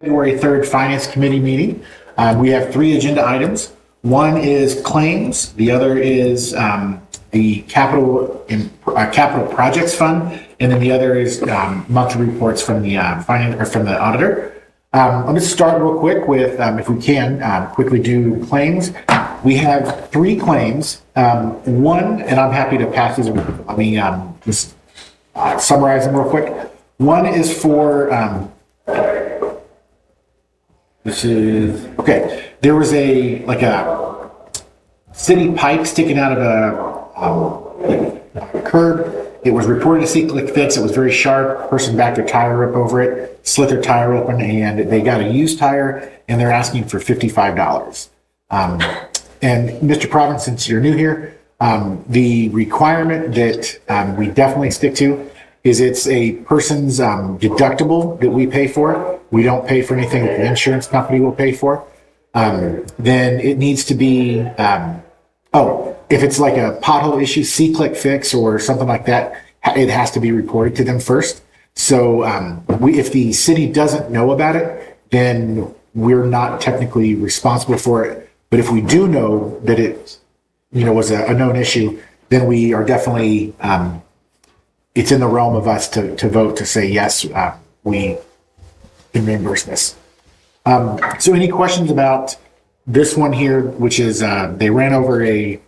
February 3rd Finance Committee meeting. We have 3 agenda items. One is claims. The other is the capital projects fund, and then the other is monthly reports from the from the auditor. Let me start real quick with, if we can, quickly do claims. We have 3 claims. One, and I'm happy to pass these. Let me just summarize them real quick. One is for there was a city pipe sticking out of a curb. It was reported to C-Click Fix. It was very sharp. Person backed their tire up over it, slit their tire open, and they got a used tire, and they're asking for $55. And Mr. Province, since you're new here, the requirement that we definitely stick to is it's a person's deductible that we pay for. We don't pay for anything that the insurance company will pay for. Then it needs to be, if it's like a pothole issue, C-Click Fix or something like that, it has to be reported to them first. So if the city doesn't know about it, then we're not technically responsible for it. But if we do know that it, was a known issue, then we are definitely, it's in the realm of us to vote to say, yes, we can reimburse this. So any questions about this one here, which is they ran over a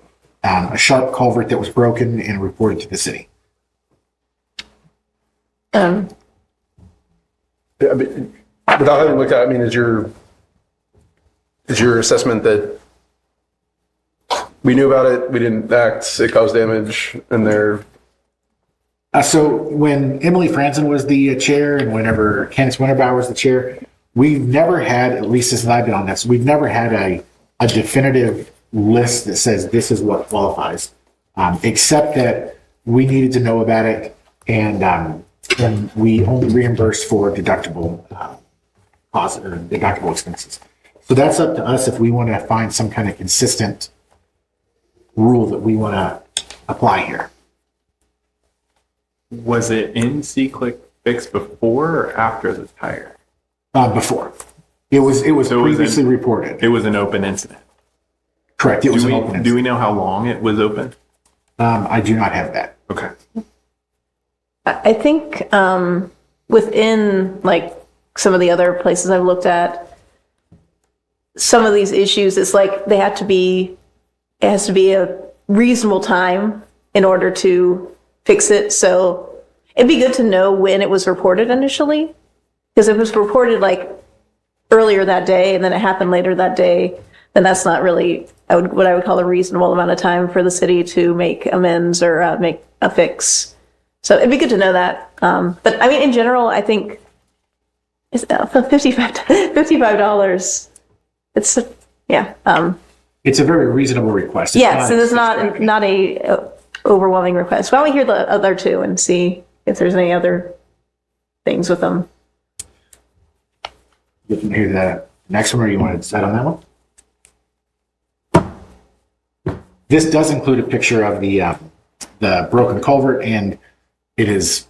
sharp culvert that was broken and reported to the city? Without having looked at it, is your assessment that we knew about it, we didn't act, it caused damage, and they're... So when Emily Franzen was the chair and whenever Candace Winterbauer was the chair, we've never had, at least since I've been on this, we've never had a definitive list that says this is what qualifies, except that we needed to know about it, and we only reimburse for deductible costs or deductible expenses. So that's up to us if we want to find some kind of consistent rule that we want to apply here. Was it in C-Click Fix before or after the tire? Before. It was previously reported. It was an open incident. Correct. It was an open incident. Do we know how long it was open? I do not have that. Okay. I think within some of the other places I've looked at, some of these issues, it's like it has to be a reasonable time in order to fix it. So it'd be good to know when it was reported initially, because if it was reported earlier that day and then it happened later that day, then that's not really what I would call a reasonable amount of time for the city to make amends or make a fix. So it'd be good to know that. But in general, I think it's $55. It's It's a very reasonable request. Yes, and it's not a overwhelming request. Why don't we hear the other 2 and see if there's any other things with them? You can hear the next one, or you want to decide on that one? This does include a picture of the broken culvert, and it is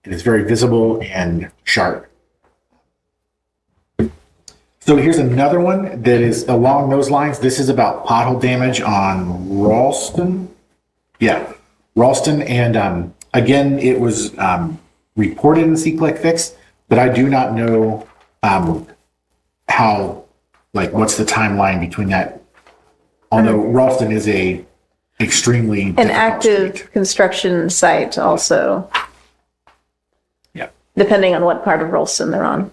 very visible and sharp. So here's another one that is along those lines. This is about pothole damage on Ralston. Yeah, Ralston. And again, it was reported in C-Click Fix, but I do not know how, what's the timeline between that? Although Ralston is an active street. Construction site also. Yeah. Depending on what part of Ralston they're on.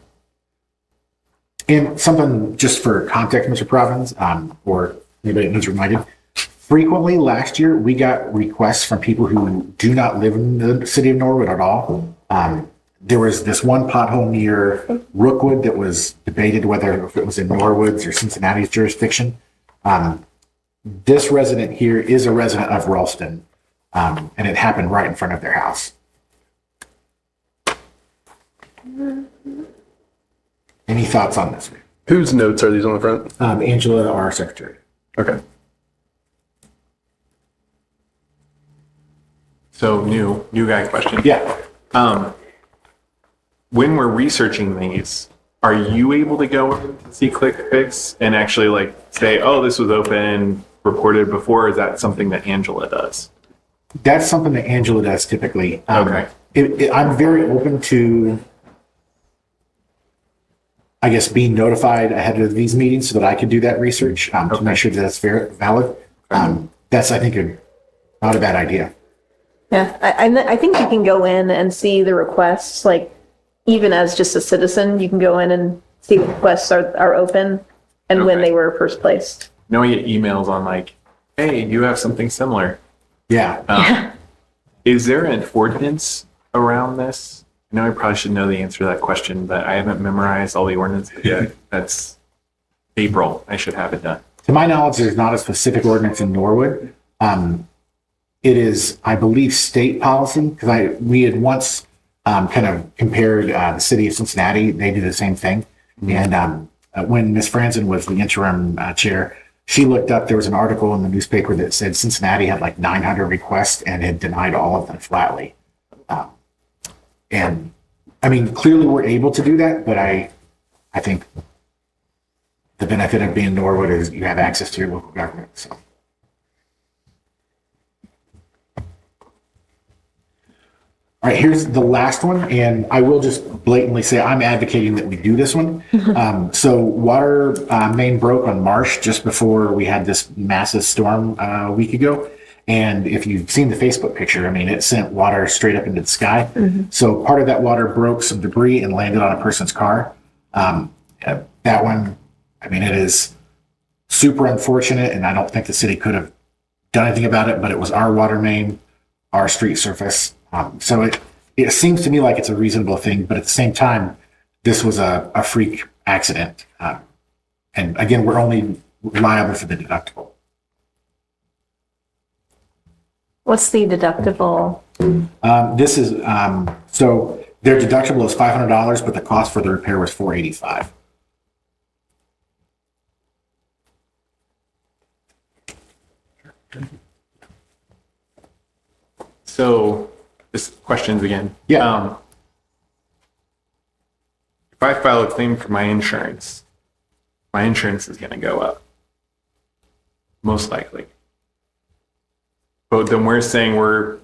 And something just for context, Mr. Province, or anybody that needs reminded, frequently last year we got requests from people who do not live in the city of Norwood at all. There was this one pothole near Rookwood that was debated whether if it was in Norwood's or Cincinnati's jurisdiction. This resident here is a resident of Ralston, and it happened right in front of their house. Any thoughts on this? Whose notes are these on the front? Angela, our secretary. Okay. So new guy question. Yeah. When we're researching these, are you able to go and see click fix and actually like say, oh, this was open, reported before? Or is that something that Angela does? That's something that Angela does typically. Okay. I'm very open to, I guess, being notified ahead of these meetings so that I could do that research to make sure that that's valid. That's, I think, not a bad idea. Yeah, I think you can go in and see the requests, like, even as just a citizen, you can go in and see what requests are open and when Okay. they were first placed. No, we get emails on like, hey, you have something similar. Yeah. Is there an ordinance around this? I know I probably should know the answer to that question, but I haven't memorized all the ordinances yet. That's April. I should have it done. To my knowledge, there's not a specific ordinance in Norwood. It is, I believe, state policy, because we had once kind of compared the city of Cincinnati. They do the same thing. And when Ms. Franzen was the interim chair, she looked up, there was an article in the newspaper that said Cincinnati had like 900 requests and had denied all of them flatly. And I mean, clearly we're able to do that, but I think the benefit of being Norwood is you have access to your local government. So. All right, here's the last one, and I will just blatantly say I'm advocating that we do this one. So water main broke on Marsh just before we had this massive storm a week ago. And if you've seen the Facebook picture, I mean, it sent water straight up into the sky. So part of that water broke some debris and landed on a person's car. That one, I mean, it is super unfortunate, and I don't think the city could have done anything about it, but it was our water main, our street surface. So it seems to me like it's a reasonable thing, but at the same time, this was a freak accident. And again, we're only liable for the deductible. What's the deductible? This is, so their deductible is $500, but the cost for the repair was $485. So, just questions again. Yeah. If I file a claim for my insurance is going to go up. Most likely. But then we're saying we're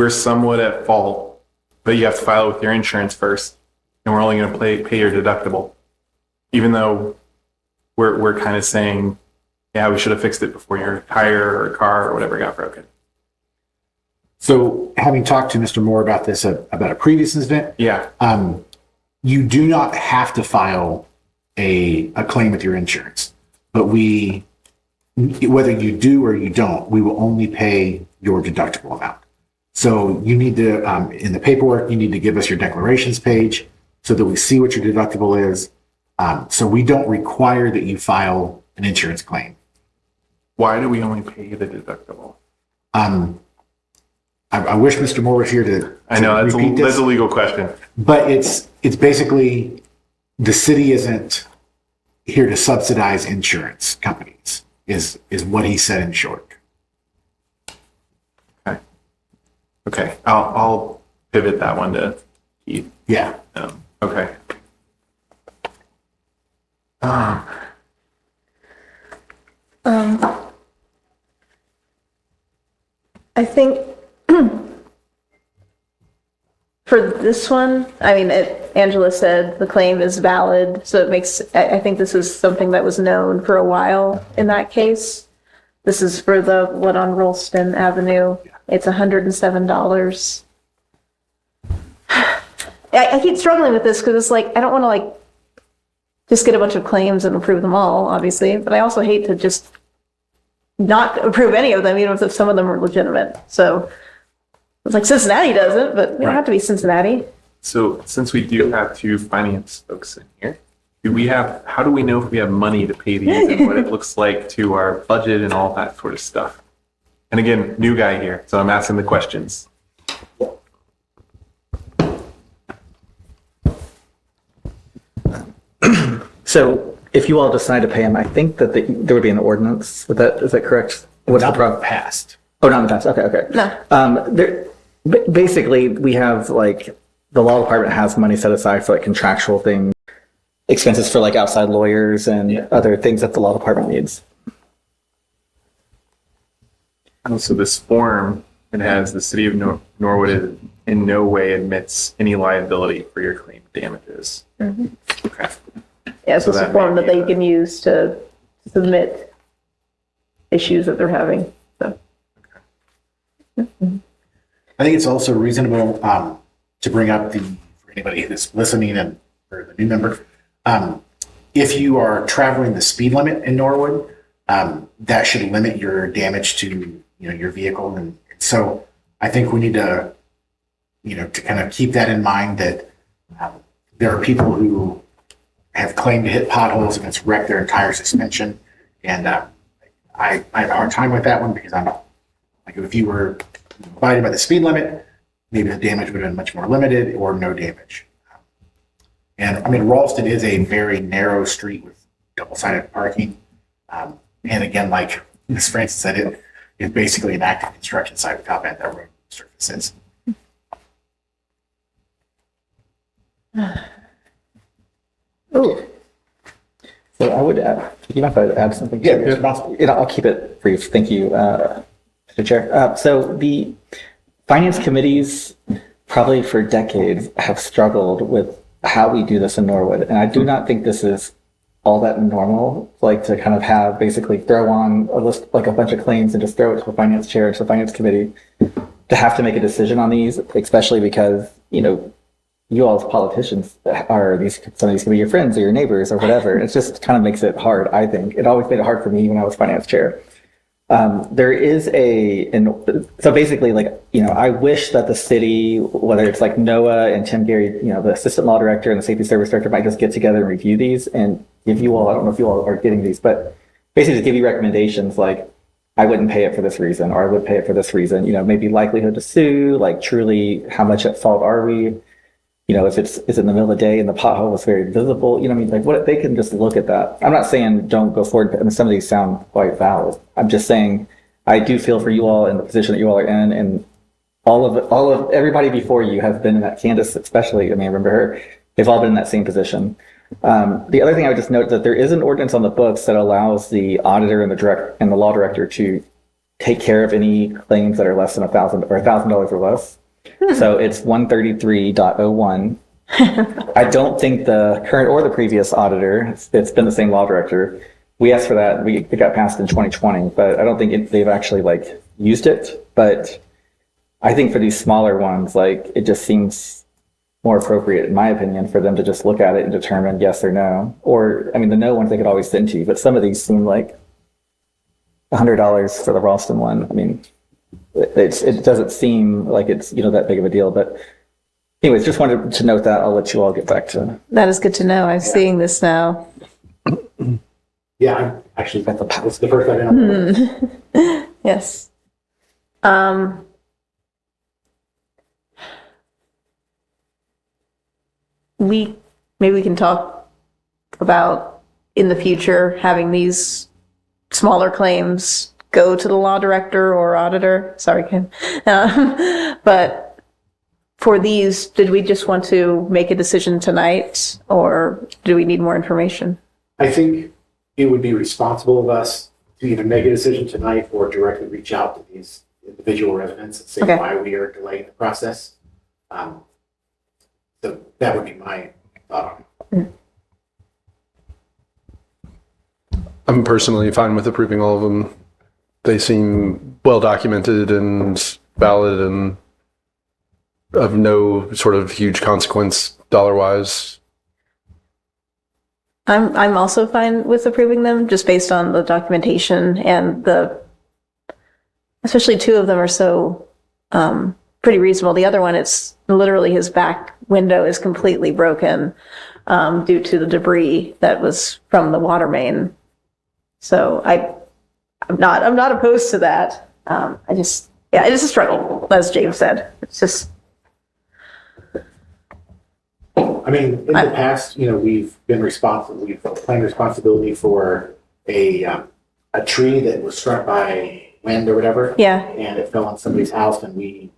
somewhat at fault, but you have to file it with your insurance first, and we're only going to pay your deductible. Even though we're kind of saying, yeah, we should have fixed it before your tire or car or whatever got broken. So having talked to Mr. Moore about this, about a previous incident, Yeah. You do not have to file a claim with your insurance, but whether you do or you don't, we will only pay your deductible amount. So you need to, in the paperwork, you need to give us your declarations page so that we see what your deductible is. So we don't require that you file an insurance claim. Why do we only pay the deductible? I wish Mr. Moore was here to I know that's repeat this. that's a legal question. But it's basically the city isn't here to subsidize insurance companies is what he said in short. Okay. I'll pivot that one to Keith. Yeah. Okay. I think for this one, I mean, Angela said the claim is valid, so it makes, I think this is something that was known for a while in that case. This is for the one on Rolston Avenue. It's $107. I keep struggling with this because it's like, I don't want to like just get a bunch of claims and approve them all, obviously, but I also hate to just not approve any of them, even if some of them are legitimate. So it's like Cincinnati does it, but we don't have to be Cincinnati. So since we do have two finance folks in here, how do we know if we have money to pay these and what it looks like to our budget and all that sort of stuff? And again, new guy here, so I'm asking the questions. So if you all decide to pay him, I think that there would be an ordinance. Is that correct? What's the problem? Passed. Oh, not in the past. Okay. No. Basically, we have like the law department has money set aside for like contractual things. expenses for like outside lawyers and other things that the law department needs. So this form, it has the city of Norwood in no way admits any liability for your claimed damages. Okay. Yeah, so it's a that form may that be they can use to submit issues that they're having, so. I think it's also reasonable to bring up for anybody that's listening and for the new member, if you are traveling the speed limit in Norwood, that should limit your damage to your vehicle, and so I think we need to to kind of keep that in mind that there are people who have claimed to hit potholes and it's wrecked their entire suspension, and I have a hard time with that one because I'm like, if you were abiding by the speed limit, maybe the damage would have been much more limited or no damage. And I mean, Ralston is a very narrow street with double-sided parking. And again, like Ms. Francis said, it is basically an active construction site with top end that road surface is. Ooh, So I would add, you mind if I add something? Yeah, it's possible. I'll keep it brief. Thank you, Mr. Chair. So the finance committees probably for decades have struggled with how we do this in Norwood. And I do not think this is all that normal, like to kind of have basically throw on a list, like a bunch of claims and just throw it to the finance chair, to the finance committee to have to make a decision on these, especially because, you all as politicians some of these can be your friends or your neighbors or whatever. It just kind of makes it hard, I think. It always made it hard for me when I was finance chair. There is so basically, I wish that the city, whether it's like Noah and Tim Gary, the assistant law director and the safety service director might just get together and review these and give you all, I don't know if you all are getting these, but basically just give you recommendations like, I wouldn't pay it for this reason, or I would pay it for this reason, maybe likelihood to sue, like truly how much at fault are we? If it's in the middle of the day and the pothole is very visible, what they can just look at that. I'm not saying don't go forward. I mean, some of these sound quite valid. I'm just saying I do feel for you all in the position that you all are in, and all of everybody before you has been in that. Candace, especially. I mean, I remember her. They've all been in that same position. The other thing I would just note that there is an ordinance on the books that allows the auditor and the law director to take care of any claims that are less than $1,000 or $1,000 or less. So it's 133.01. I don't think the current or the previous auditor, it's been the same law director. We asked for that. It got passed in 2020, but I don't think they've actually used it. But I think for these smaller ones, it just seems more appropriate, in my opinion, for them to just look at it and determine yes or no. Or, I mean, the no ones they could always send to you, but some of these seem like $100 for the Ralston one. I mean, it doesn't seem like it's that big of a deal, but anyways, just wanted to note that. I'll let you all get back to. that is good to know. I'm seeing this now. Yeah, I'm actually, it's the first I know. Yes. Maybe we can talk about in the future having these smaller claims go to the law director or auditor. Sorry, Kim. But for these, did we just want to make a decision tonight, or do we need more information? I think it would be responsible of us to either make a decision tonight or directly reach out to these individual residents and say Okay. why we are delaying the process. So that would be my thought on it. I'm personally fine with approving all of them. They seem well documented and valid and of no sort of huge consequence dollar wise. I'm also fine with approving them, just based on the documentation and especially two of them are so pretty reasonable. The other one, it's literally his back window is completely broken due to the debris that was from the water main. So I'm not opposed to that. It's a struggle, as James said. It's just. I mean, in the past, we've been responsible, we've claimed responsibility for a tree that was struck by wind or whatever. Yeah. And it fell on somebody's house, and we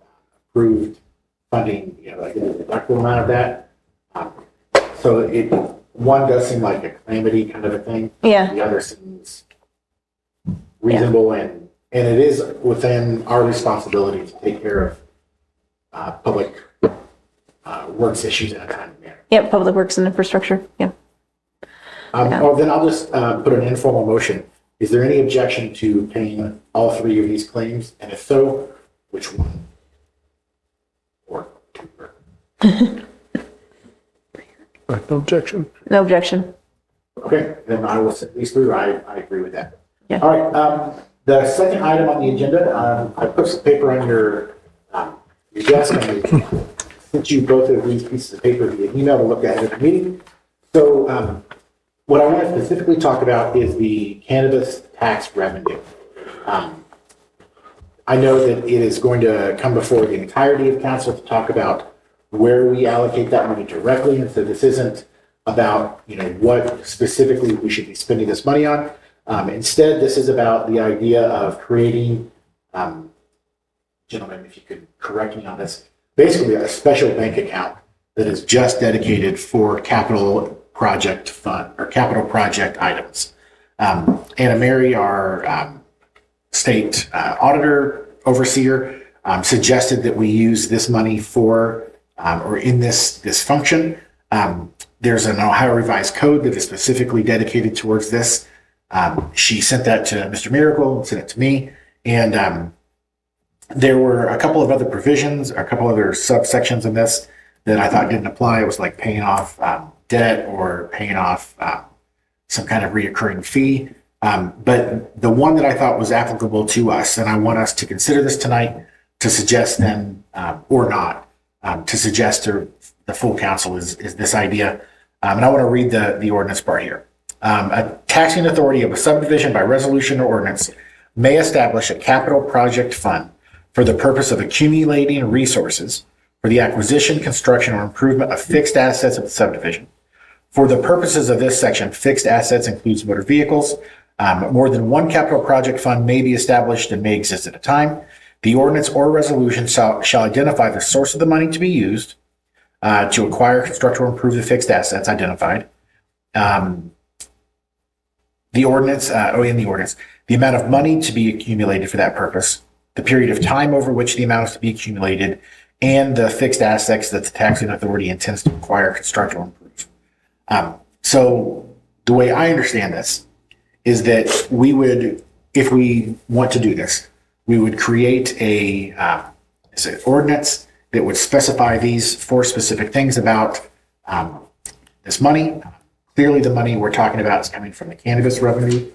approved funding, like a deductible amount of that. So one does seem like a calamity kind of a thing. Yeah. The other seems reasonable, and it is within our responsibility to take care of public works issues in a timely manner. Yeah, public works and infrastructure. Yeah. Then I'll just put an informal motion. Is there any objection to paying all three of these claims? And if so, which one? Or two? No objection. No objection. Okay, then I will send these through. I agree with that. Yeah. All right, the second item on the agenda, I put some paper on your desk. I sent you both of these pieces of paper via email to look at the meeting. So what I want to specifically talk about is the cannabis tax revenue. I know that it is going to come before the entirety of council to talk about where we allocate that money directly. And so this isn't about, what specifically we should be spending this money on. Instead, this is about the idea of creating, gentlemen, if you could correct me on this, basically a special bank account that is just dedicated for capital project fund or capital project items. Anna Mary, our state auditor overseer, suggested that we use this money for or in this function. There's an Ohio Revised Code that is specifically dedicated towards this. She sent that to Mr. Miracle and sent it to me. And there were a couple of other provisions, a couple other subsections in this that I thought didn't apply. It was like paying off debt or paying off some kind of reoccurring fee. But the one that I thought was applicable to us, and I want us to consider this tonight to suggest then, or not, to suggest to the full council is this idea. And I want to read the ordinance part here. A taxing authority of a subdivision by resolution or ordinance may establish a capital project fund for the purpose of accumulating resources for the acquisition, construction, or improvement of fixed assets of the subdivision. For the purposes of this section, fixed assets includes motor vehicles. More than one capital project fund may be established and may exist at a time. The ordinance or resolution shall identify the source of the money to be used to acquire, construct, or improve the fixed assets identified. The ordinance, the amount of money to be accumulated for that purpose, the period of time over which the amount is to be accumulated, and the fixed assets that the taxing authority intends to acquire, construct, or improve. So the way I understand this is that we would, if we want to do this, we would create an ordinance that would specify these four specific things about this money. Clearly, the money we're talking about is coming from the cannabis revenue,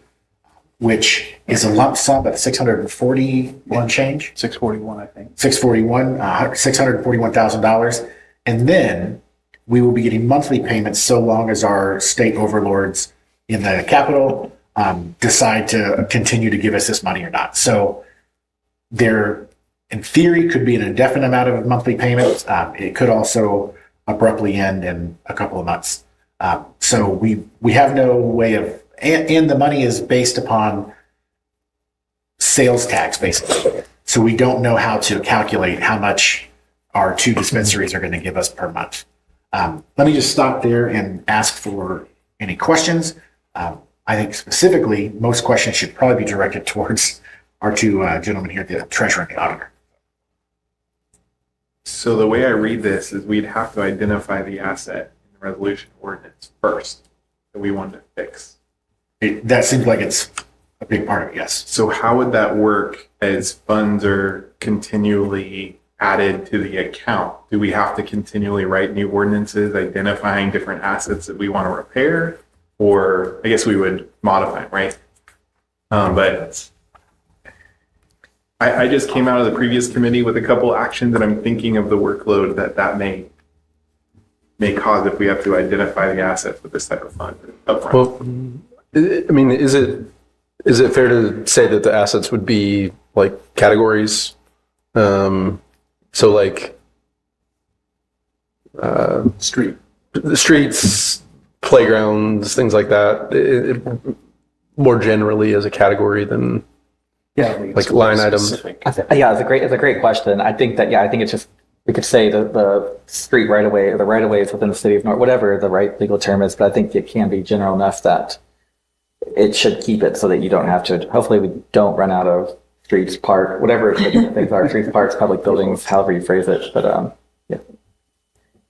which is a lump sum of 641 change. 641, I think. $641,000. And then we will be getting monthly payments so long as our state overlords in the capital decide to continue to give us this money or not. So there, in theory, could be an indefinite amount of monthly payments. It could also abruptly end in a couple of months. So we have no way of, and the money is based upon sales tax, basically. So we don't know how to calculate how much our two dispensaries are going to give us per month. Let me just stop there and ask for any questions. I think specifically, most questions should probably be directed towards our two gentlemen here, the treasurer and the auditor. So the way I read this is we'd have to identify the asset in the resolution ordinance first that we want to fix. That seems like it's a big part of it, yes. So how would that work as funds are continually added to the account? Do we have to continually write new ordinances identifying different assets that we want to repair? Or I guess we would modify them, right? But I just came out of the previous committee with a couple actions, and I'm thinking of the workload that may cause if we have to identify the assets with this type of fund upfront. Well, I mean, is it fair to say that the assets would be like categories? So like the streets, playgrounds, things like that, more generally as a category than Yeah, like line item. Yeah, it's a great question. I think it's just we could say the street right away, or the right of ways within the city of Norwood, whatever the right legal term is, but I think it can be general enough that it should keep it so that you don't have to, hopefully we don't run out of streets, park, whatever the different things are, streets, parks, public buildings, however you phrase it, but yeah.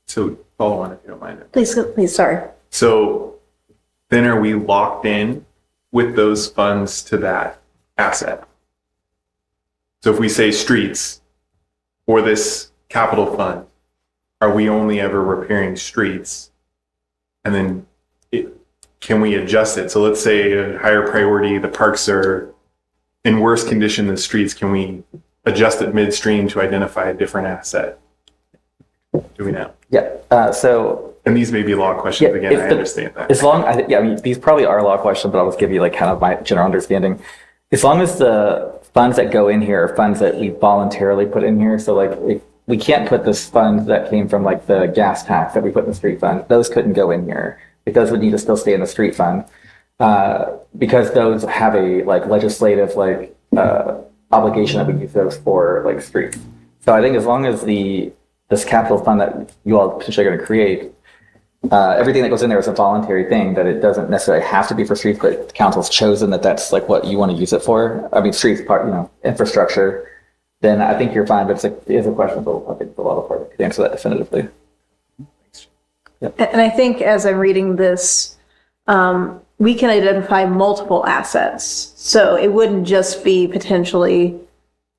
So follow on if you don't mind. Please, sorry. So then are we locked in with those funds to that asset? So if we say streets or this capital fund, are we only ever repairing streets? And then can we adjust it? So let's say a higher priority, the parks are in worse condition than streets. Can we adjust it midstream to identify a different asset? Do we know? Yeah, so And these may be law questions Yeah, again, if I the- understand that. as long, I mean, these probably are law questions, but I'll just give you like kind of my general understanding. As long as the funds that go in here are funds that we voluntarily put in here, so like we can't put this fund that came from like the gas tax that we put in the street fund, those couldn't go in here. Those would need to still stay in the street fund because those have a like legislative like obligation that we use those for like streets. So I think as long as this capital fund that you all potentially are going to create, everything that goes in there is a voluntary thing, that it doesn't necessarily have to be for streets, but the council's chosen that that's like what you want to use it for. I mean, streets part, infrastructure, then I think you're fine, but it is a question, but I think the law department could answer that definitively. And I think as I'm reading this, we can identify multiple assets. So it wouldn't just be potentially,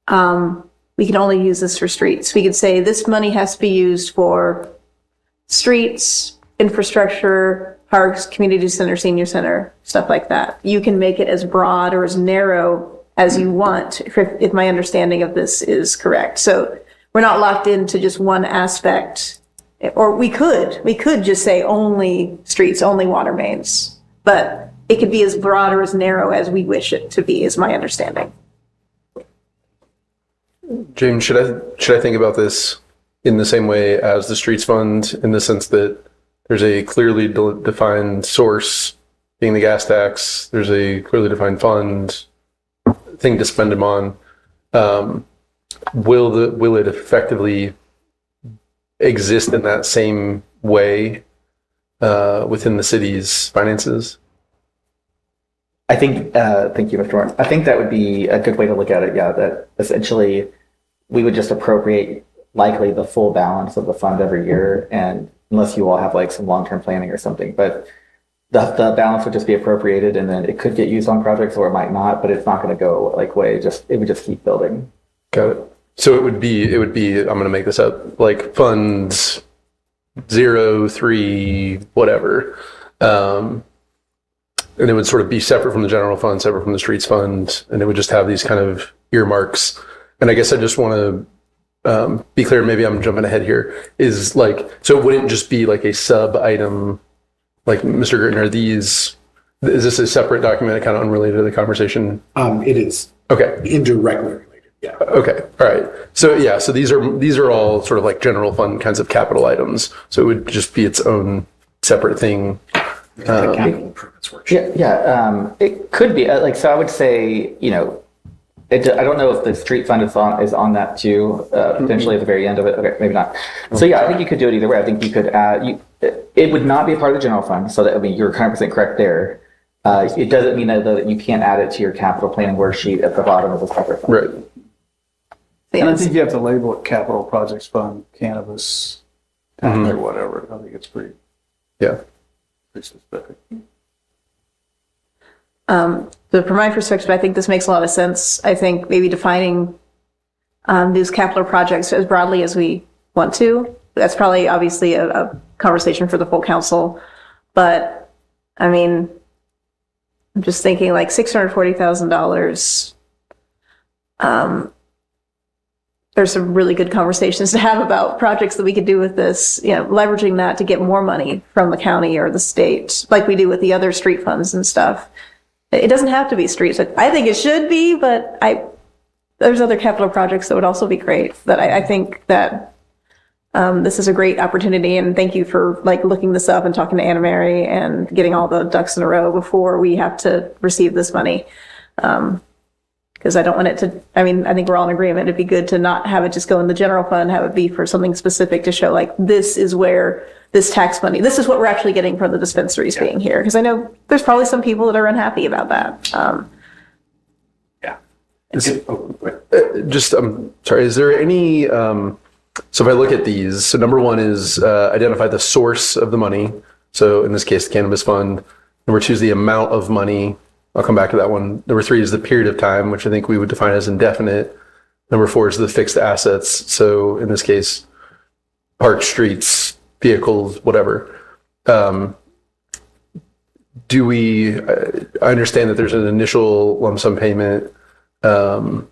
we can only use this for streets. We could say this money has to be used for streets, infrastructure, parks, community center, senior center, stuff like that. You can make it as broad or as narrow as you want, if my understanding of this is correct. So we're not locked into just one aspect. Or we could just say only streets, only water mains, but it could be as broad or as narrow as we wish it to be, is my understanding. James, should I think about this in the same way as the streets fund, in the sense that there's a clearly defined source, being the gas tax, there's a clearly defined fund, thing to spend them on. Will it effectively exist in that same way within the city's finances? I think, thank you, Mr. Warren. I think that would be a good way to look at it. Yeah, that essentially we would just appropriate likely the full balance of the fund every year, and unless you all have like some long-term planning or something, but the balance would just be appropriated, and then it could get used on projects or it might not, but it's not going to go like way. It would just keep building. Got it. So it would be, I'm going to make this up, like funds 0, 3, whatever. And it would sort of be separate from the general fund, separate from the streets fund, and it would just have these kind of earmarks. And I guess I just want to be clear, maybe I'm jumping ahead here, is like, so it wouldn't just be like a sub item, like Mr. Gertner, is this a separate document, kind of unrelated to the conversation? It is. Okay. Indirectly related. Yeah. Okay. All right. So yeah, so these are all sort of like general fund kinds of capital items. So it would just be its own separate thing. The capital improvements workshop. Yeah. It could be like, so I would say, I don't know if the street fund is on that too, potentially at the very end of it. Okay, maybe not. So yeah, I think you could do it either way. I think you could add, it would not be a part of the general fund. So that, I mean, you're 100% correct there. It doesn't mean that you can't add it to your capital planning worksheet at the bottom of the separate fund. Right. And I think you have to label it capital projects fund, cannabis, or whatever. I think it's pretty specific. So from my perspective, I think this makes a lot of sense. I think maybe defining these capital projects as broadly as we want to. That's probably obviously a conversation for the full council. But I mean, I'm just thinking like $640,000. There's some really good conversations to have about projects that we could do with this, leveraging that to get more money from the county or the state, like we do with the other street funds and stuff. It doesn't have to be streets. I think it should be, but there's other capital projects that would also be great. That I think that this is a great opportunity, and thank you for like looking this up and talking to Anna Mary and getting all the ducks in a row before we have to receive this money. Because I don't want it to, I mean, I think we're all in agreement. It'd be good to not have it just go in the general fund, have it be for something specific to show like, this is where this tax money, this is what we're actually getting from the dispensaries being here. Because I know there's probably some people that are unhappy about that. Just, I'm sorry, is there any, so if I look at these, so number one is identify the source of the money. So in this case, the cannabis fund. Number two is the amount of money. I'll come back to that one. Number three is the period of time, which I think we would define as indefinite. Number four is the fixed assets. So in this case, parks, streets, vehicles, whatever. Do we, I understand that there's an initial lump sum payment, a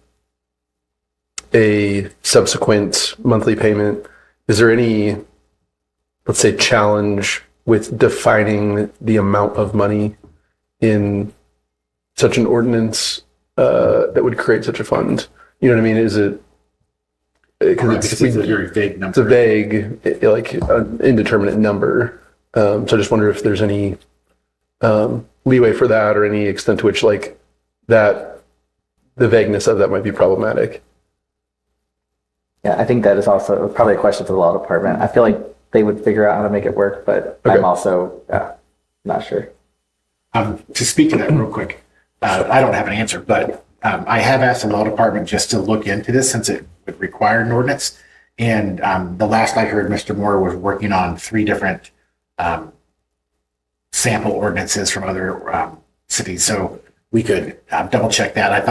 subsequent monthly payment. Is there any, let's say, challenge with defining the amount of money in such an ordinance that would create such a fund? You know what I mean? Is it, It's a very vague number. it's a vague, like an indeterminate number. So I just wonder if there's any leeway for that, or any extent to which like that, the vagueness of that might be problematic. Yeah, I think that is also probably a question for the law department. I feel like they would figure out how to make it work, but Okay. I'm also not sure. To speak to that real quick, I don't have an answer, but I have asked the law department just to look into this since it would require an ordinance. And the last I heard, Mr. Moore was working on 3 different sample ordinances from other cities. So we could double check that.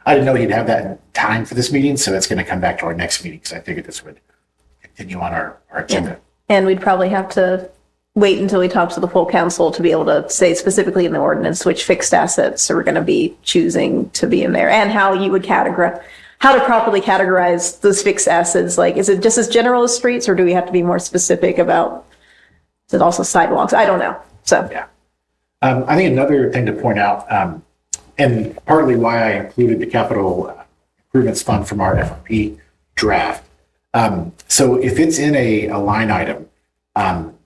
I didn't know he'd have that in time for this meeting, so it's going to come back to our next meeting because I figured this would continue on our agenda. And we'd probably have to wait until we talk to the full council to be able to say specifically in the ordinance which fixed assets are going to be choosing to be in there, and how you would categorize, how to properly categorize those fixed assets. Like, is it just as general as streets, or do we have to be more specific about, is it also sidewalks? I don't know. So Yeah. I think another thing to point out, and partly why I included the capital improvements fund from our FRP draft. So if it's in a line item,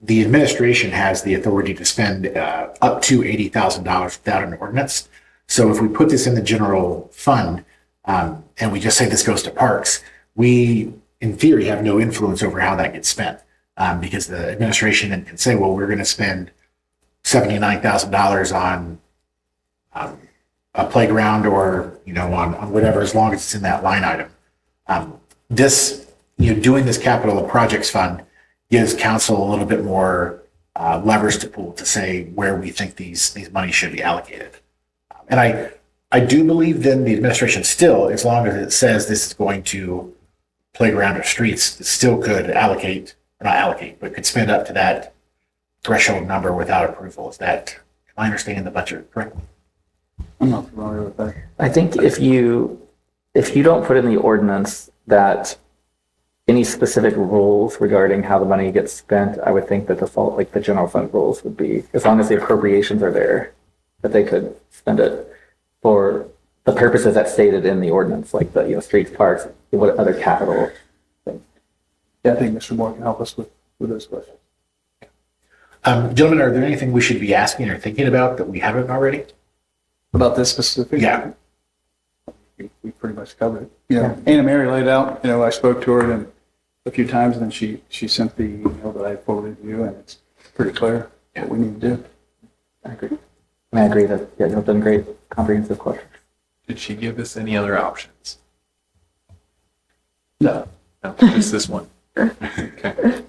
the administration has the authority to spend up to $80,000 without an ordinance. So if we put this in the general fund and we just say this goes to parks, we, in theory, have no influence over how that gets spent because the administration can say, well, we're going to spend $79,000 on a playground or, on whatever, as long as it's in that line item. Doing this capital projects fund gives council a little bit more levers to pull to say where we think these money should be allocated. And I do believe then the administration still, as long as it says this is going to playground or streets, it still could allocate, or not allocate, but could spend up to that threshold number without approval. Am I understanding the budget correctly? I'm not familiar with that. I think if you don't put in the ordinance that any specific rules regarding how the money gets spent, I would think the default, like the general fund rules would be, as long as the appropriations are there, that they could spend it for the purposes that's stated in the ordinance, like the, streets, parks, what other capital things. Yeah, I think Mr. Moore can help us with those questions. Gentlemen, are there anything we should be asking or thinking about that we haven't already? About this specific? Yeah. We pretty much covered it. Anna Mary laid out, I spoke to her a few times, and then she sent the email that I forwarded to you, and it's pretty clear what we need to do. I agree. I agree that, you've done great comprehensive questions. Did she give us any other options? No. No, just this one. Okay.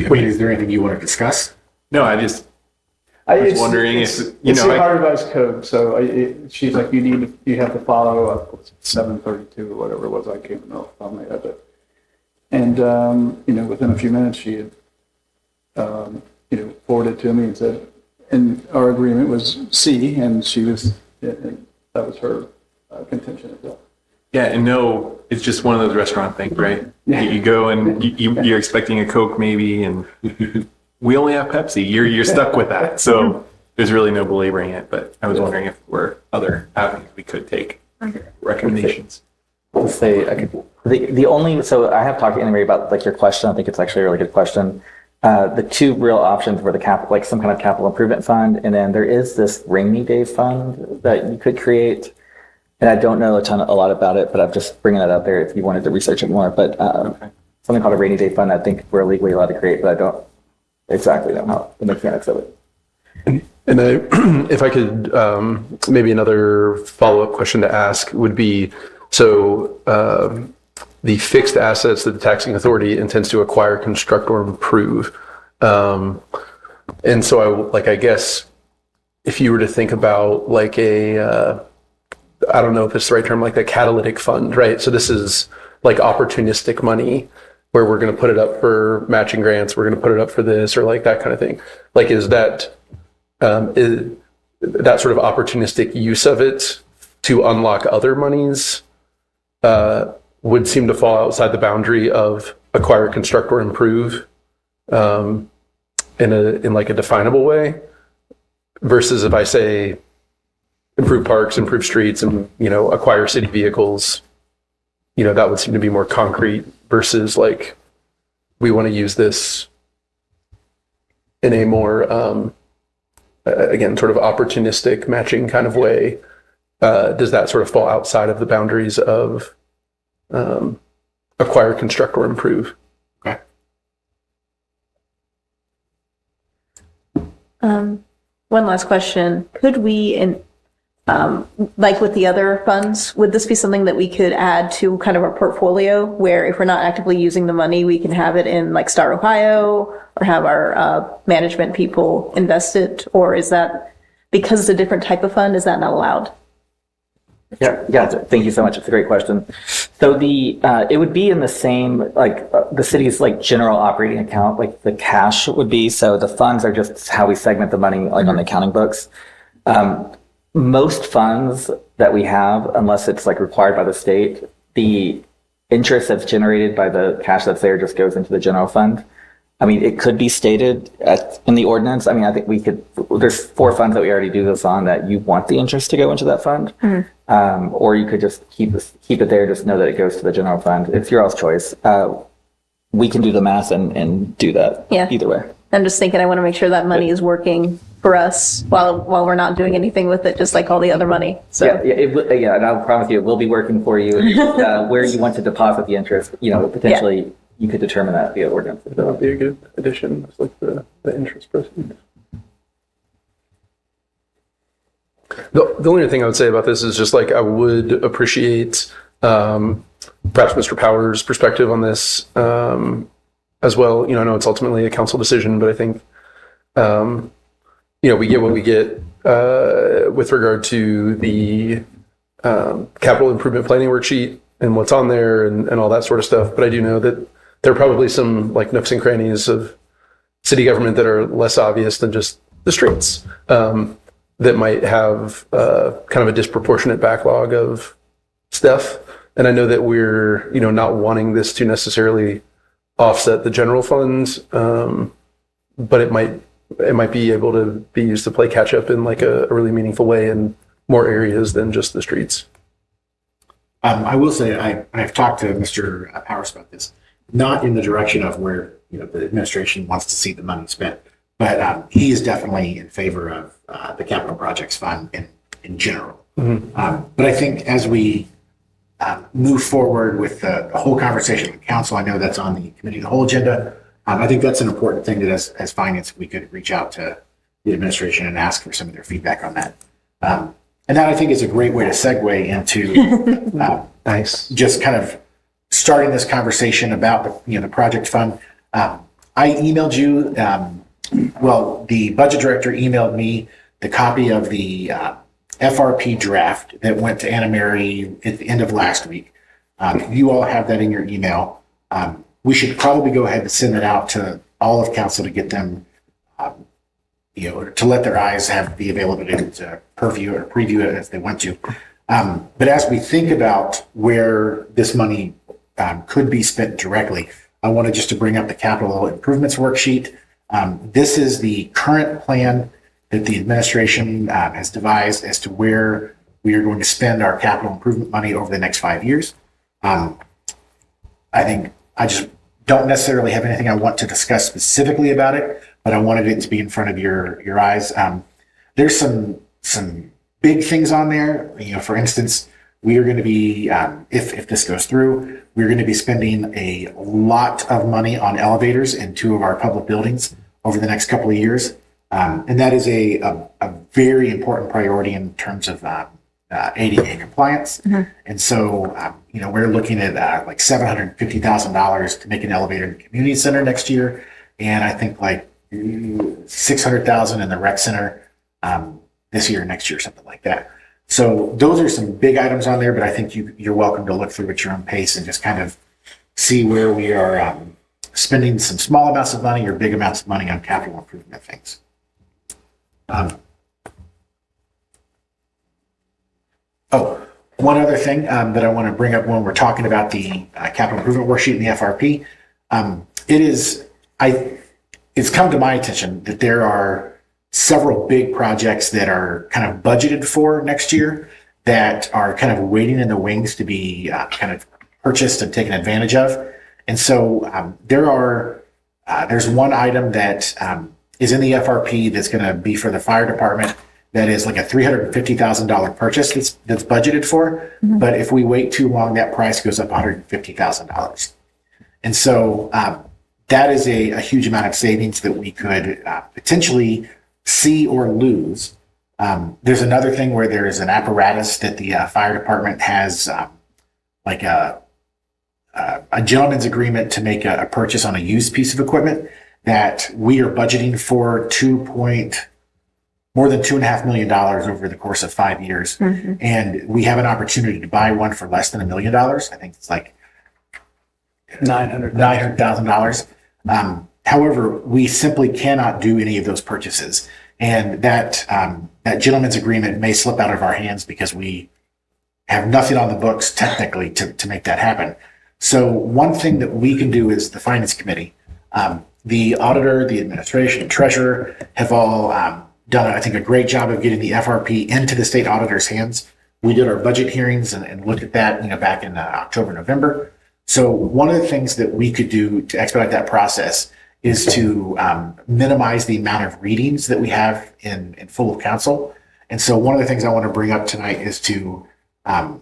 Is there anything you want to discuss? No, I was wondering if, it's the Ohio Revised Code, so she's like, you have to follow up 732 or whatever it was. I can't remember off the top of my head, but, and within a few minutes she had forwarded to me and said, and our agreement was C, and she was, and that was her contention as well. yeah, and no, it's just one of those restaurant things, right? Yeah. You go and you're expecting a Coke maybe, and we only have Pepsi. You're stuck with that. So there's really no belaboring it, but I was wondering if there were other avenues we could take. Recommendations. Let's say the only, so I have talked to Anna Marie about like your question. I think it's actually a really good question. The two real options were like some kind of capital improvement fund, and then there is this rainy day fund that you could create. and I don't know a lot about it, but I'm just bringing that out there if you wanted to research it more. But something called a rainy day fund, I think we're legally allowed to create, but I don't exactly know how the mechanics of it. And if I could, maybe another follow-up question to ask would be, so the fixed assets that the taxing authority intends to acquire, construct, or improve. And so I guess if you were to think about like I don't know if it's the right term, like a catalytic fund, right? So this is like opportunistic money where we're going to put it up for matching grants, we're going to put it up for this or like that kind of thing. Like, is that sort of opportunistic use of it to unlock other monies would seem to fall outside the boundary of acquire, construct, or improve in like a definable way, versus if I say improve parks, improve streets, and acquire city vehicles, that would seem to be more concrete versus like we want to use this in a more again sort of opportunistic matching kind of way. Does that sort of fall outside of the boundaries of acquire, construct, or improve? Okay. One last question. Could we, like with the other funds, would this be something that we could add to kind of our portfolio where if we're not actively using the money, we can have it in like Star Ohio or have our management people invest it? Or is that, because it's a different type of fund, is that not allowed? Yeah. Thank you so much. It's a great question. So it would be in the same, like the city's like general operating account, like the cash would be. So the funds are just how we segment the money, like on the accounting books. Most funds that we have, unless it's like required by the state, the interest that's generated by the cash that's there just goes into the general fund. I mean, it could be stated in the ordinance. I mean, I think there's 4 funds that we already do this on that you want the interest to go into that fund. Or you could just keep it there, just know that it goes to the general fund. It's your all's choice. We can do the math and do that either way. I'm just thinking I want to make sure that money is working for us while we're not doing anything with it, just like all the other money. So Yeah, and I'll promise you it will be working for you. Where you want to deposit the interest, potentially you could determine that via ordinance. That would be a good addition, it's like the interest proceeds. The only thing I would say about this is just like I would appreciate perhaps Mr. Power's perspective on this as well. I know it's ultimately a council decision, but I think we get what we get with regard to the capital improvement planning worksheet and what's on there and all that sort of stuff. But I do know that there are probably some like nooks and crannies of city government that are less obvious than just the streets. That might have kind of a disproportionate backlog of stuff. And I know that we're, not wanting this to necessarily offset the general funds, but it might be able to be used to play catch up in like a really meaningful way in more areas than just the streets. I will say I've talked to Mr. Powers about this, not in the direction of where the administration wants to see the money spent, but he is definitely in favor of the capital projects fund in general. But I think as we move forward with the whole conversation with council, I know that's on the committee of the whole agenda. I think that's an important thing that as finance, we could reach out to the administration and ask for some of their feedback on that. And that I think is a great way to segue into Nice. Just kind of starting this conversation about the project fund. I emailed you, the budget director emailed me the copy of the FRP draft that went to Anna Mary at the end of last week. You all have that in your email. We should probably go ahead and send it out to all of council to get them, to let their eyes have the availability to preview it as they want to. But as we think about where this money could be spent directly, I wanted just to bring up the capital improvements worksheet. This is the current plan that the administration has devised as to where we are going to spend our capital improvement money over the next 5 years. I think I just don't necessarily have anything I want to discuss specifically about it, but I wanted it to be in front of your eyes. There's some big things on there. For instance, we are going to be, if this goes through, we're going to be spending a lot of money on elevators in 2 of our public buildings over the next couple of years. And that is a very important priority in terms of ADA compliance. And so, we're looking at like $750,000 to make an elevator in the community center next year. And I think like $600,000 in the rec center this year, next year, something like that. So those are some big items on there, but I think you're welcome to look through at your own pace and just kind of see where we are spending some small amounts of money or big amounts of money on capital improvement things. One other thing that I want to bring up when we're talking about the capital improvement worksheet in the FRP, it's come to my attention that there are several big projects that are kind of budgeted for next year that are kind of waiting in the wings to be kind of purchased and taken advantage of. And so there's one item that is in the FRP that's going to be for the fire department. That is like a $350,000 purchase that's budgeted for. But if we wait too long, that price goes up $150,000. And so that is a huge amount of savings that we could potentially see or lose. There's another thing where there is an apparatus that the fire department has like a gentleman's agreement to make a purchase on a used piece of equipment that we are budgeting for more than $2.5 million over the course of 5 years. And we have an opportunity to buy one for less than $1 million. I think it's like $900,000. However, we simply cannot do any of those purchases. And that gentleman's agreement may slip out of our hands because we have nothing on the books technically to make that happen. So one thing that we can do is the finance committee, the auditor, the administration, treasurer have all done, I think, a great job of getting the FRP into the state auditor's hands. We did our budget hearings and looked at that, back in October, November. So one of the things that we could do to expedite that process is to minimize the amount of readings that we have in full of council. And so one of the things I want to bring up tonight is to kind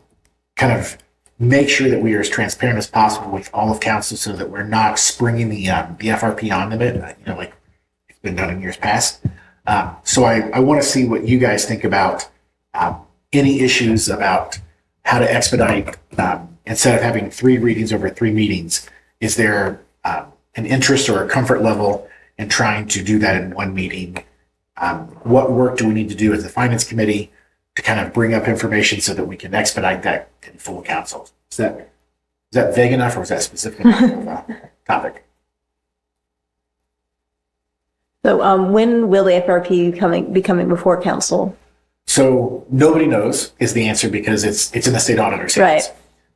of make sure that we are as transparent as possible with all of council so that we're not springing the FRP on them, like it's been done in years past. So I want to see what you guys think about any issues about how to expedite, instead of having 3 readings over 3 meetings. Is there an interest or a comfort level in trying to do that in one meeting? What work do we need to do as the finance committee to kind of bring up information so that we can expedite that in full council? Is that vague enough, or is that specific enough topic? So when will the FRP be coming before council? So nobody knows is the answer because it's in the state auditor's hands.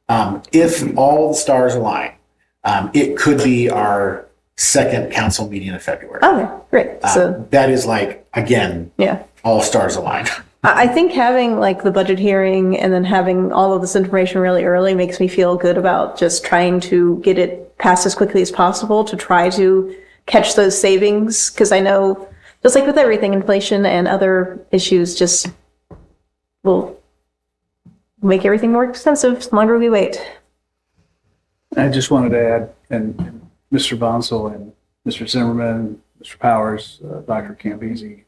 Right. If all the stars align, it could be our second council meeting in February. Okay, great. So That is like, again, yeah. all stars align. I think having like the budget hearing and then having all of this information really early makes me feel good about just trying to get it passed as quickly as possible to try to catch those savings. Because I know, just like with everything, inflation and other issues just will make everything more expensive the longer we wait. I just wanted to add, and Mr. Bonsall and Mr. Zimmerman, Mr. Powers, Dr. Campese,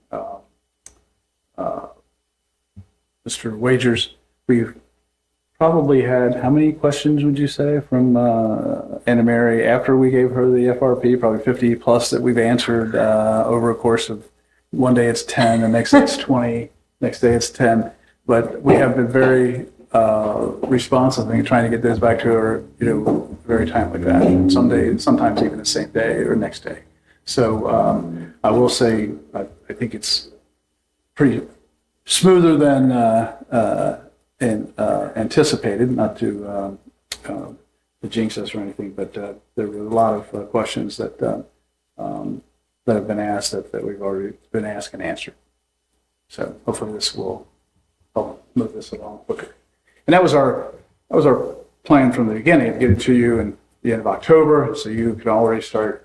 Mr. Wagers, we've probably had, how many questions would you say from Anna Mary after we gave her the FRP? Probably 50 plus that we've answered over a course of one day it's 10, the next day it's 20, next day it's 10. But we have been very responsive in trying to get those back to her, very timely fashion. Some days, sometimes even the same day or next day. So I will say, I think it's pretty smoother than anticipated, not to jinx us or anything, but there were a lot of questions that have been asked that we've already been asked and answered. So hopefully this will help move this along quicker. And that was our plan from the beginning, to get it to you in the end of October, so you could already start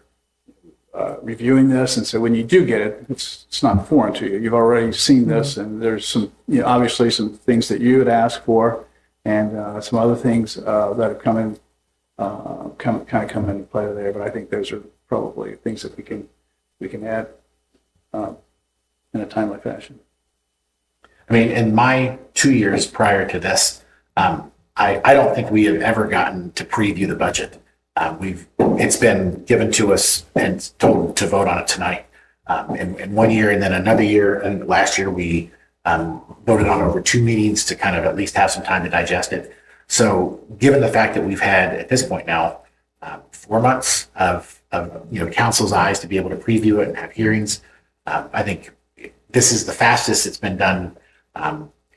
reviewing this. And so when you do get it, it's not foreign to you. You've already seen this, and there's some, obviously some things that you had asked for, and some other things that have come into play there. But I think those are probably things that we can add in a timely fashion. I mean, in my 2 years prior to this, I don't think we have ever gotten to preview the budget. It's been given to us and told to vote on it tonight. In 1 year, and then another year, and last year we voted on over 2 meetings to kind of at least have some time to digest it. So given the fact that we've had at this point now 4 months of council's eyes to be able to preview it and have hearings, I think this is the fastest it's been done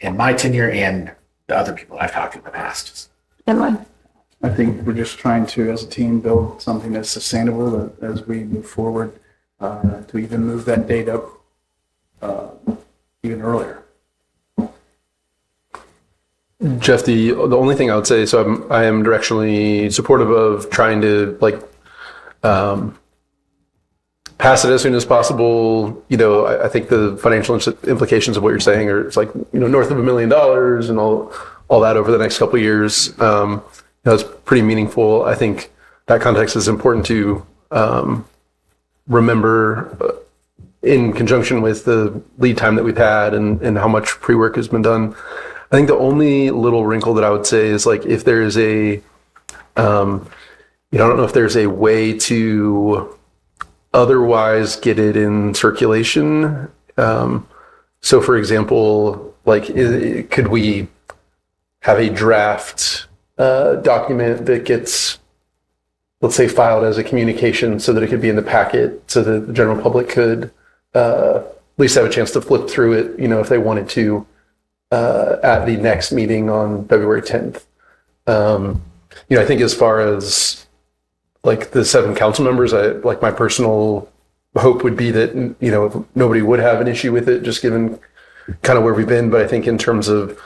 in my tenure and the other people I've talked to in the past. And one. I think we're just trying to, as a team, build something that's sustainable as we move forward, to even move that date up even earlier. Jeff, the only thing I would say, so I am directionally supportive of trying to pass it as soon as possible. I think the financial implications of what you're saying are it's north of $1 million and all that over the next couple of years. That's pretty meaningful. I think that context is important to remember in conjunction with the lead time that we've had and how much pre-work has been done. I think the only little wrinkle that I would say is if there is I don't know if there's a way to otherwise get it in circulation. So for example, could we have a draft document that gets, let's say, filed as a communication so that it could be in the packet so that the general public could at least have a chance to flip through it, if they wanted to, at the next meeting on February 10th. I think as far as the 7 council members, my personal hope would be that, nobody would have an issue with it, just given kind of where we've been. But I think in terms of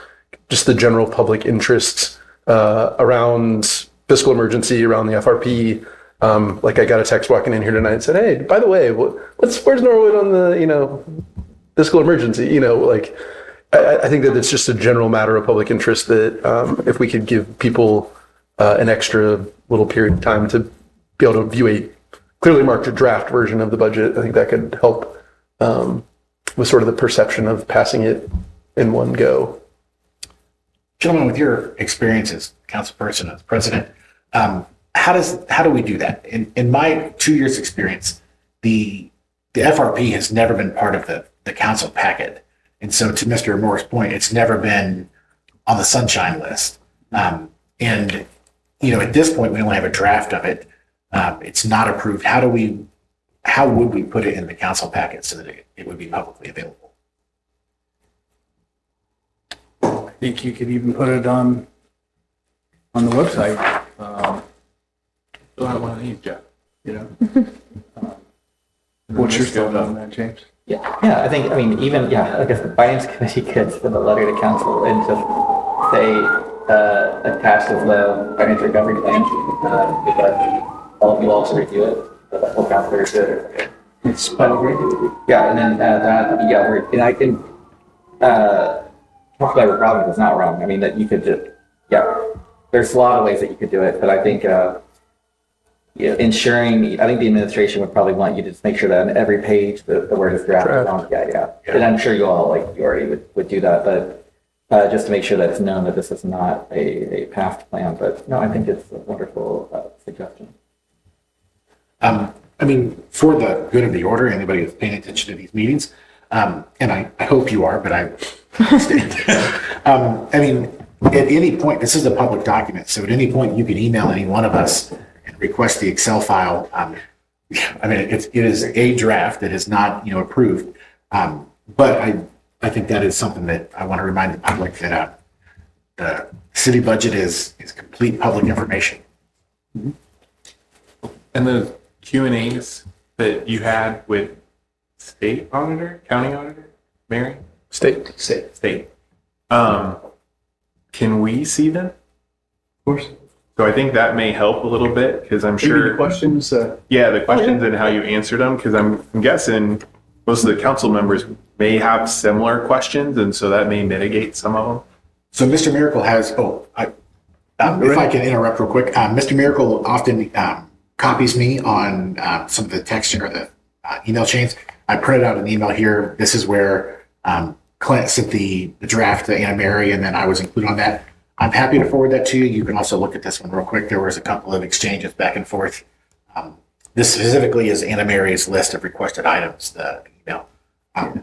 just the general public interest around fiscal emergency, around the FRP, I got a text walking in here tonight and said, hey, by the way, where's Norwood on the, fiscal emergency? I think that it's just a general matter of public interest that if we could give people an extra little period of time to be able to view a clearly marked draft version of the budget, I think that could help with sort of the perception of passing it in one go. Gentlemen, with your experience as councilperson, as president, how do we do that? In my 2 years experience, the FRP has never been part of the council packet. And so to Mr. Moore's point, it's never been on the sunshine list. And, at this point, we only have a draft of it. It's not approved. How would we put it in the council packet so that it would be publicly available? I think you could even put it on the website. I want to leave, Jeff. What's your thought on that, James? Yeah, I guess the finance committee could send a letter to council and just say, attached as the financial recovery plan, because all of you all should review it, the whole council should. It's public. Yeah, and then and I can, talk about Robin is not wrong. I mean, that you could just, there's a lot of ways that you could do it, but I think, ensuring, I think the administration would probably want you to just make sure that on every page the word is draft is on. Yeah. And I'm sure you all, you already would do that, but just to make sure that it's known that this is not a past plan. But no, I think it's a wonderful suggestion. For the good of the order, anybody who's paying attention to these meetings, and I hope you are, but I understand. At any point, this is a public document, so at any point you can email any one of us and request the Excel file. It is a draft that is not, approved. But I think that is something that I want to remind the public that the city budget is complete public information. And the Q&As that you had with state auditor, county auditor, Mary? State. Can we see them? Of course. So I think that may help a little bit because I'm sure. The questions. The questions and how you answered them, because I'm guessing most of the council members may have similar questions, and so that may mitigate some of them. So Mr. Miracle has, if I can interrupt real quick, Mr. Miracle often copies me on some of the text or the email chains. I printed out an email here. This is where Clint sent the draft to Anna Mary, and then I was included on that. I'm happy to forward that to you. You can also look at this one real quick. There was a couple of exchanges back and forth. This specifically is Anna Mary's list of requested items, the email.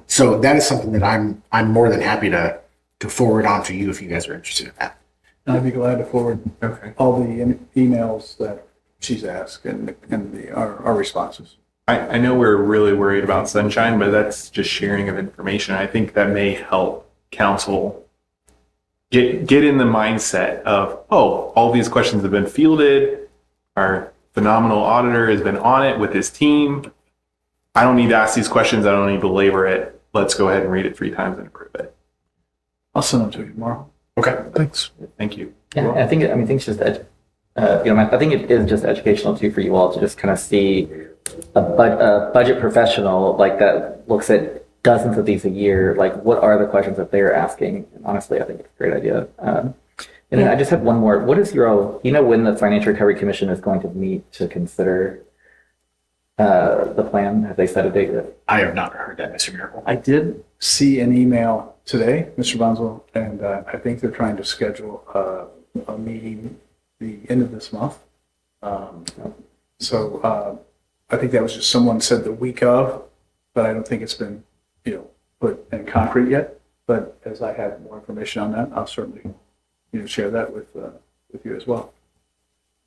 So that is something that I'm more than happy to forward on to you if you guys are interested in that. And I'd be glad to forward Okay. all the emails that she's asked and our responses. I know we're really worried about sunshine, but that's just sharing of information. I think that may help council get in the mindset of, oh, all these questions have been fielded. Our phenomenal auditor has been on it with his team. I don't need to ask these questions. I don't need to belabor it. Let's go ahead and read it 3 times and approve it. I'll send them to you tomorrow. Okay. Thanks. Thank you. Yeah, I think it's just, I think it is just educational too for you all to just kind of see a budget professional like that looks at dozens of these a year. Like, what are the questions that they're asking? And honestly, I think it's a great idea. And then I just have one more. What is when the Financial Recovery Commission is going to meet to consider the plan? Have they set a date yet? I have not heard that, Mr. Miracle. I did see an email today, Mr. Bonzo, and I think they're trying to schedule a meeting the end of this month. So I think that was just someone said the week of, but I don't think it's been, put in concrete yet. But as I have more information on that, I'll certainly, share that with you as well.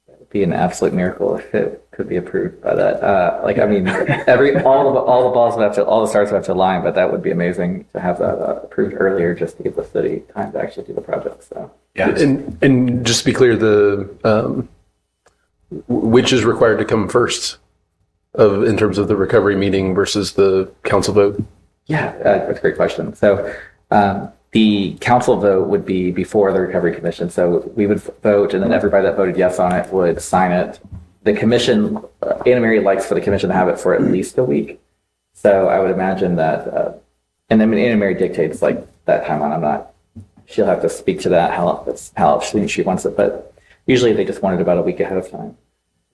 It would be an absolute miracle if it could be approved by that. all the stars would have to align, but that would be amazing to have that approved earlier, just to give the city time to actually do the project. So Yeah. And just to be clear, the which is required to come first in terms of the recovery meeting versus the council vote? yeah, that's a great question. So the council vote would be before the Recovery Commission. So we would vote, and then everybody that voted yes on it would sign it. The commission, Anna Mary likes for the commission to have it for at least a week. So I would imagine that, and then Anna Mary dictates like that timeline. She'll have to speak to that, how soon she wants it, but usually they just want it about a week ahead of time.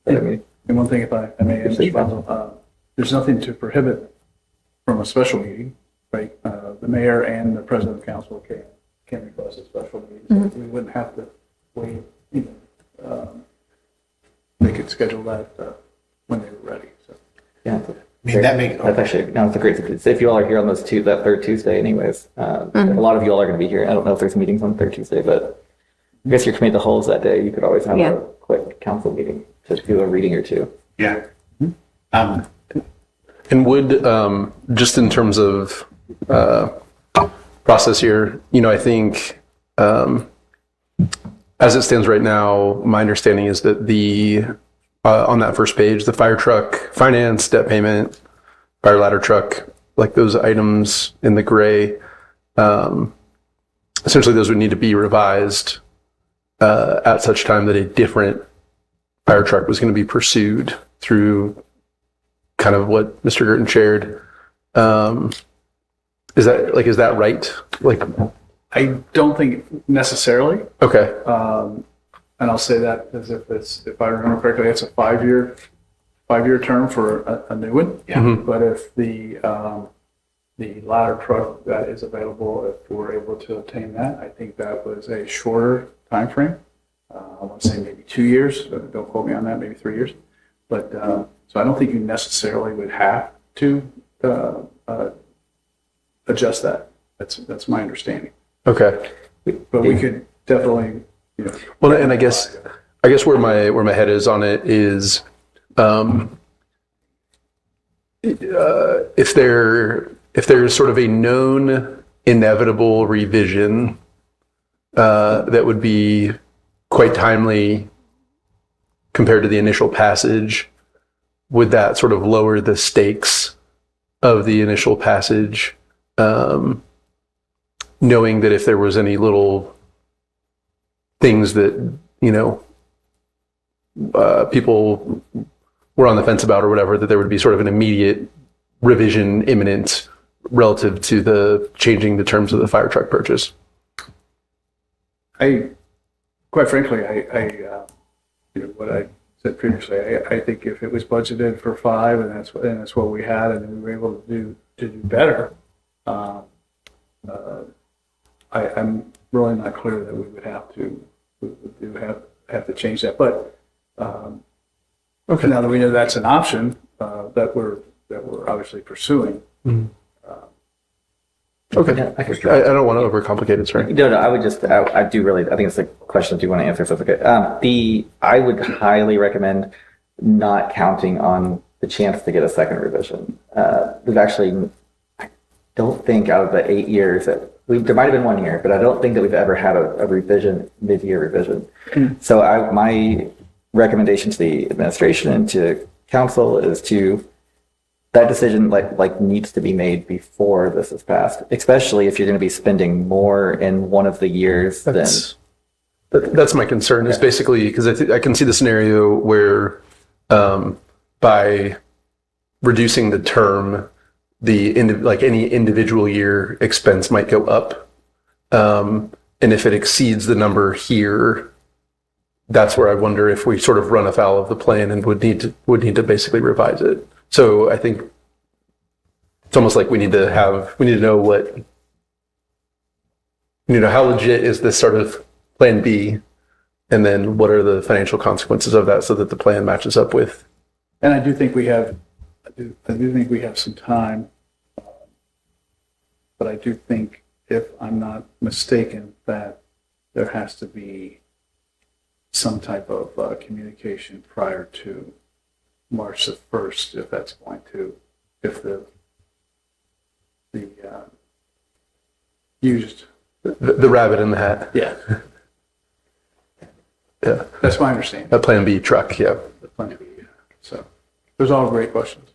And one thing, if I may add, Mr. Bonzo, there's nothing to prohibit from a special meeting, right? The mayor and the president of council can request a special meeting. So we wouldn't have to wait, they could schedule that when they were ready. So Yeah. That's actually, it's a great, if you all are here on that third Tuesday anyways, a lot of you all are going to be here. I don't know if there's meetings on the third Tuesday, but I guess your committee of the whole is that day. You could always have a quick council meeting to do a reading or two. Yeah. And would, just in terms of process here, I think as it stands right now, my understanding is that on that first page, the fire truck, finance, debt payment, fire ladder truck, like those items in the gray, essentially those would need to be revised at such time that a different fire truck was going to be pursued through kind of what Mr. Girton shared. Is that right? I don't think necessarily. Okay. And I'll say that as if I remember correctly, it's a 5-year term for a new one. Yeah. But if the ladder truck that is available, if we're able to obtain that, I think that was a shorter time frame. I want to say maybe 2 years. Don't quote me on that. Maybe 3 years. But so I don't think you necessarily would have to adjust that. That's my understanding. Okay. But we could definitely. Well, and I guess where my head is on it is, if there's sort of a known inevitable revision that would be quite timely compared to the initial passage, would that sort of lower the stakes of the initial passage, knowing that if there was any little things that, people were on the fence about or whatever, that there would be sort of an immediate revision imminent relative to the changing the terms of the fire truck purchase? quite frankly, what I said previously, I think if it was budgeted for 5 and that's what we had, and we were able to do better, I'm really not clear that we would have to change that. But okay, now that we know that's an option that we're obviously pursuing. Okay. Yeah, I I don't want to overcomplicate it, sorry. No, I would just, I do really, I think it's a question I do want to answer, so it's okay. I would highly recommend not counting on the chance to get a second revision. We've actually, I don't think out of the 8 years that there might have been 1 year, but I don't think that we've ever had a revision, mid-year revision. So my recommendation to the administration and to council is that decision needs to be made before this is passed, especially if you're going to be spending more in one of the years That's my concern, is basically because I can see the scenario where by reducing the term, any individual year expense might go up. And if it exceeds the number here, that's where I wonder if we sort of run afoul of the plan and would need to basically revise it. So I think it's almost like we need to know how legit is this sort of plan B, and then what are the financial consequences of that so that the plan matches up with. And I do think we have some time, but I do think, if I'm not mistaken, that there has to be some type of communication prior to March the 1st, if that's going to, if the used. The rabbit in the hat. Yeah. Yeah. That's my understanding. A plan B truck, yeah. The plan B. So those are all great questions.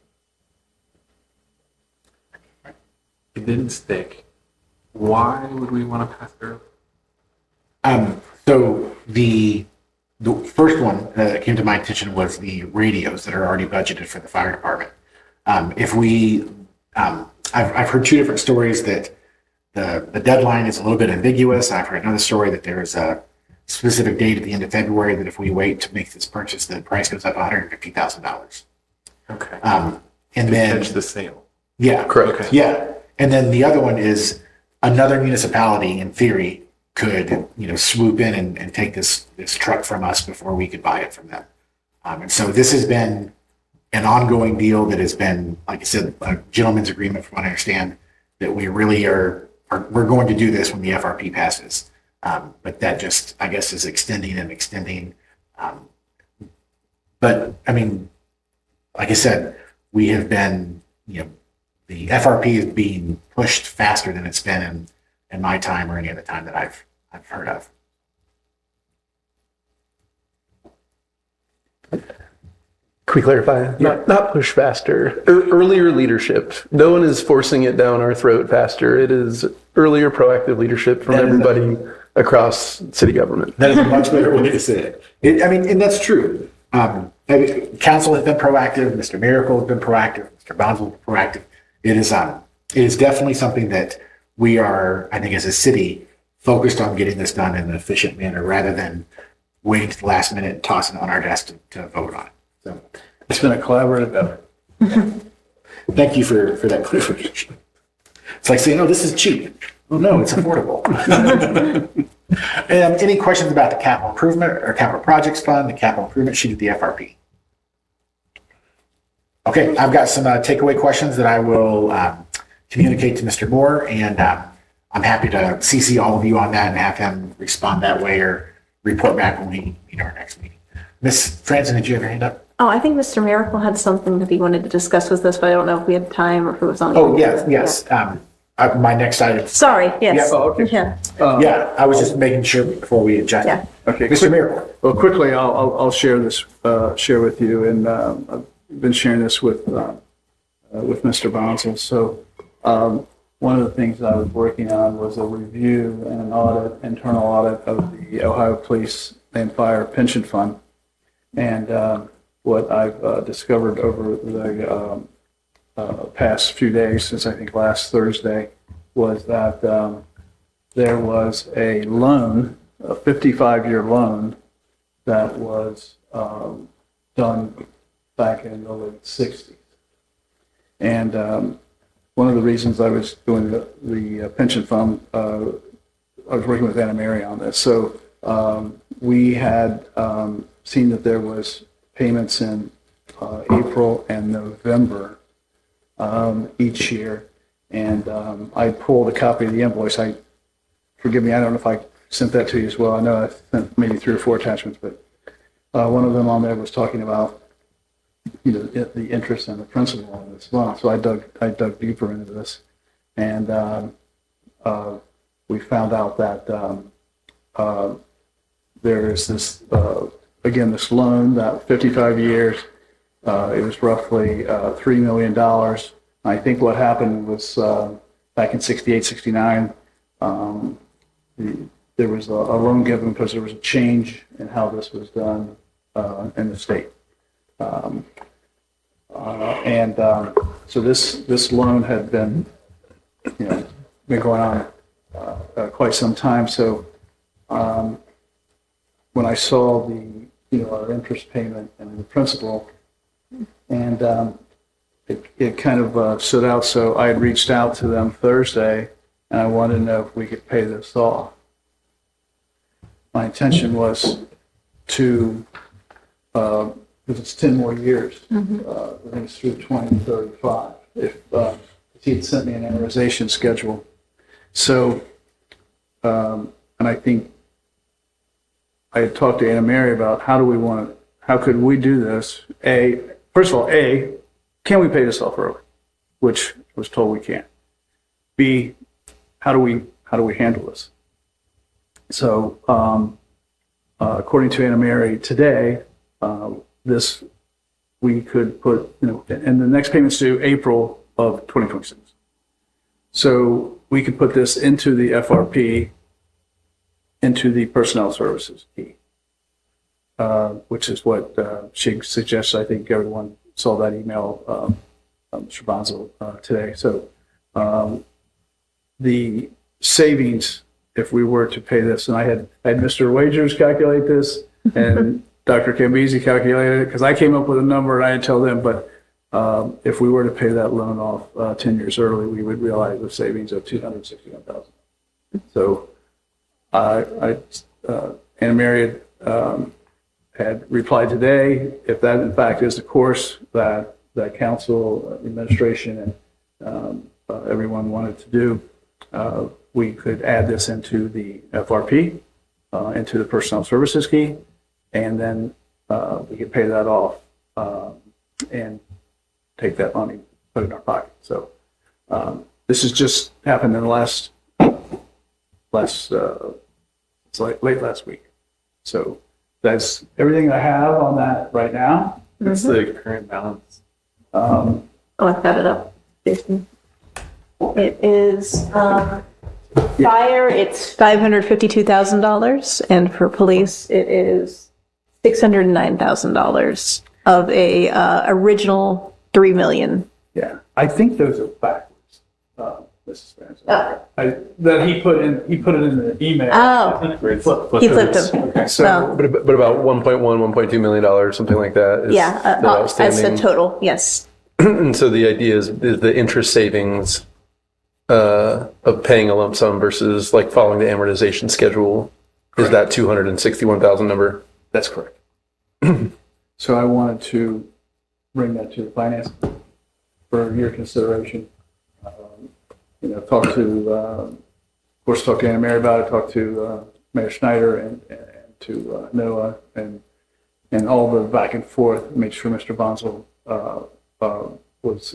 It didn't stick. Why would we want to pass it early? So the first one that came to my attention was the radios that are already budgeted for the fire department. I've heard 2 different stories that the deadline is a little bit ambiguous. I've heard another story that there is a specific date at the end of February that if we wait to make this purchase, the price goes up $150,000. Okay. And To then catch the sale. yeah, Correct. Okay. yeah, and then the other one is another municipality, in theory, could swoop in and take this truck from us before we could buy it from them. And so this has been an ongoing deal that has been, like I said, a gentleman's agreement, from what I understand, that we really we're going to do this when the FRP passes. But that just, I guess, is extending and extending. But I mean, like I said, we have been, the FRP is being pushed faster than it's been in my time or any other time that I've heard of. Can we clarify? Not push faster. Earlier leadership. No one is forcing it down our throat faster. It is earlier proactive leadership from everybody across city government. That is a much better way to say it. And that's true. Council has been proactive. Mr. Miracle has been proactive. Mr. Bonds has been proactive. It is definitely something that we are, I think, as a city, focused on getting this done in an efficient manner rather than waiting to the last minute and tossing it on our desk to vote on it. So It's been a collaborative effort. thank you for that clarification. It's like saying, "Oh, this is cheap." Well, no, it's affordable. Any questions about the capital improvement or capital projects fund, the capital improvement sheet of the FRP? Okay, I've got some takeaway questions that I will communicate to Mr. Moore, and I'm happy to CC all of you on that and have him respond that way or report back when we meet our next meeting. Ms. Franzen, did you have your hand up? Oh, I think Mr. Miracle had something that he wanted to discuss with us, but I don't know if we had time or if it was on. Oh, yes. My next item. Sorry, yes. Yeah, oh, okay. Yeah, Yeah, I was just making sure before we adjust. yeah. Okay. Mr. Miracle. Well, quickly, I'll share this, share with you, and I've been sharing this with Mr. Bonsall. So one of the things I was working on was a review and an audit, internal audit of the Ohio Police and Fire Pension Fund. And what I've discovered over the past few days, since I think last Thursday, was that there was a loan a 55-year loan that was done back in the late 60s. And one of the reasons I was doing the pension fund, I was working with Anna Mary on this. So we had seen that there was payments in April and November each year. And I pulled a copy of the invoice. Forgive me, I don't know if I sent that to you as well. I know I sent maybe 3 or 4 attachments, but one of them on there was talking about the interest and the principal on this loan. So I dug deeper into this, and we found out that there is this again this loan that 55 years. It was roughly $3 million. I think what happened was back in 68, 69, there was a loan given because there was a change in how this was done in the state. So this loan had been, been going on quite some time. So when I saw our interest payment and the principal, and it kind of stood out. So I had reached out to them Thursday, and I wanted to know if we could pay this off. My intention was to, because it's 10 more years, I think it's through 2035, if he had sent me an amortization schedule. So, and I think I had talked to Anna Mary about how could we do this? First of all, can we pay this off early? Which I was told we can't. B, how do we handle this? So, according to Anna Mary today, this we could put, and the next payment's due April of 2026. So we could put this into the FRP, into the personnel services key, which is what she suggests. I think everyone saw that email, Mr. Bonzo, today. So the savings, if we were to pay this, and I had Mr. Wagers calculate this, and Dr. Cambisi calculated it, because I came up with a number and I didn't tell them, but if we were to pay that loan off 10 years early, we would realize a savings of $261,000. So Anna Mary had replied today, if that in fact is the course that council, administration, and everyone wanted to do, we could add this into the FRP, into the personnel services key, and then we could pay that off and take that money, put it in our pocket. So this has just happened in the last it's like late last week. So that's everything I have on that right now. What's the current balance? I've got it up. Jason. It is fire. It's $552,000, and for police, it is $609,000 of a original $3 million. Yeah, I think those are backwards. Mrs. Spencer. That he put it in the email. Oh. He flipped them. Okay, So, But about $1.2 million, something like that. Is yeah, the that's the outstanding. total. Yes. And so the idea is the interest savings of paying a lump sum versus like following the amortization schedule. Is that 261,000 number? that's correct. So I wanted to bring that to the finance for your consideration. Talk to, of course, talk to Anna Mary about it, talk to Mayor Schneider and to Noah and all the back and forth, make sure Mr. Bonzo was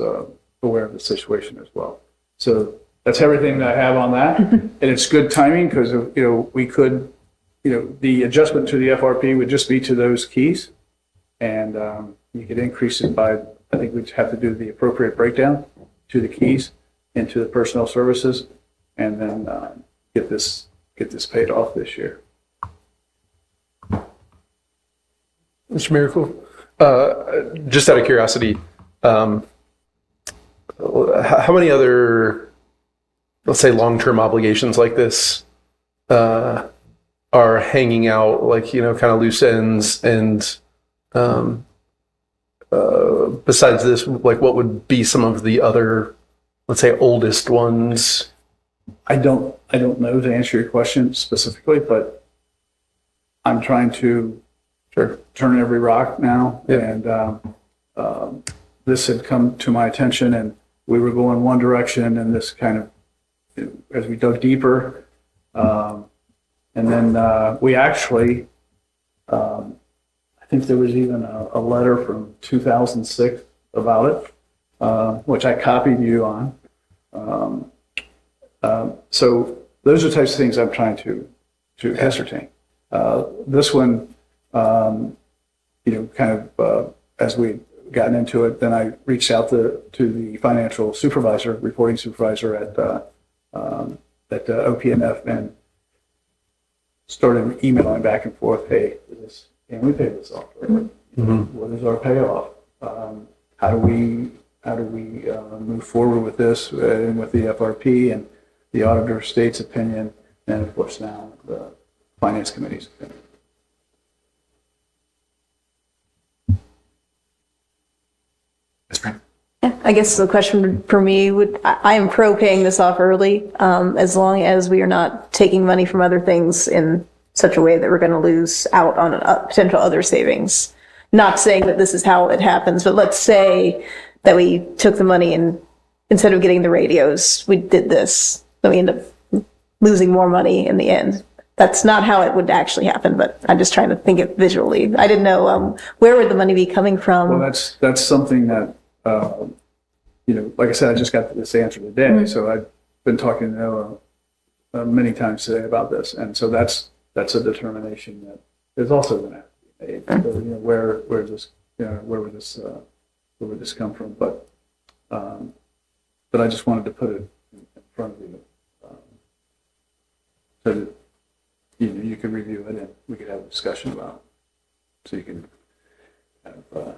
aware of the situation as well. So that's everything that I have on that. And it's good timing because, we could, the adjustment to the FRP would just be to those keys. And you could increase it by, I think we'd have to do the appropriate breakdown to the keys into the personnel services, and then get this paid off this year. Mr. Miracle, just out of curiosity, how many other, let's say, long-term obligations like this are are hanging out, like, you know, kind of loose ends. And besides this, like, what would be some of the other, let's say, oldest ones? I don't know to answer your question specifically, but I'm trying to turn every rock now. Yeah. And this had come to my attention, and we were going one direction, and this kind of, as we dug deeper, and then we actually, I think there was even a letter from 2006 about it, which I copied you on. So those are the types of things I'm trying to ascertain. This one, you know, kind of as we gotten into it, then I reached out to the financial supervisor, reporting supervisor at OPNF, and started emailing back and forth. Hey, can we pay this off? What is our payoff? How do we move forward with this and with the FRP and the auditor state's opinion, and of course now the finance committee's opinion. Ms. Brand? I guess the question for me would, I am pro paying this off early, as long as we are not taking money from other things in such a way that we're going to lose out on potential other savings. Not saying that this is how it happens, but let's say that we took the money and instead of getting the radios, we did this. Then we end up losing more money in the end. That's not how it would actually happen, but I'm just trying to think it visually. I didn't know where would the money be coming from. Well, that's something that, you know, like I said, I just got this answer today, so I've been talking to Noah many times today about this, and so that's a determination that is also going to have to be made. So, you know, where this, you know, where would this come from? But I just wanted to put it in front of you, so that you can review it and we could have a discussion about it, so you can kind of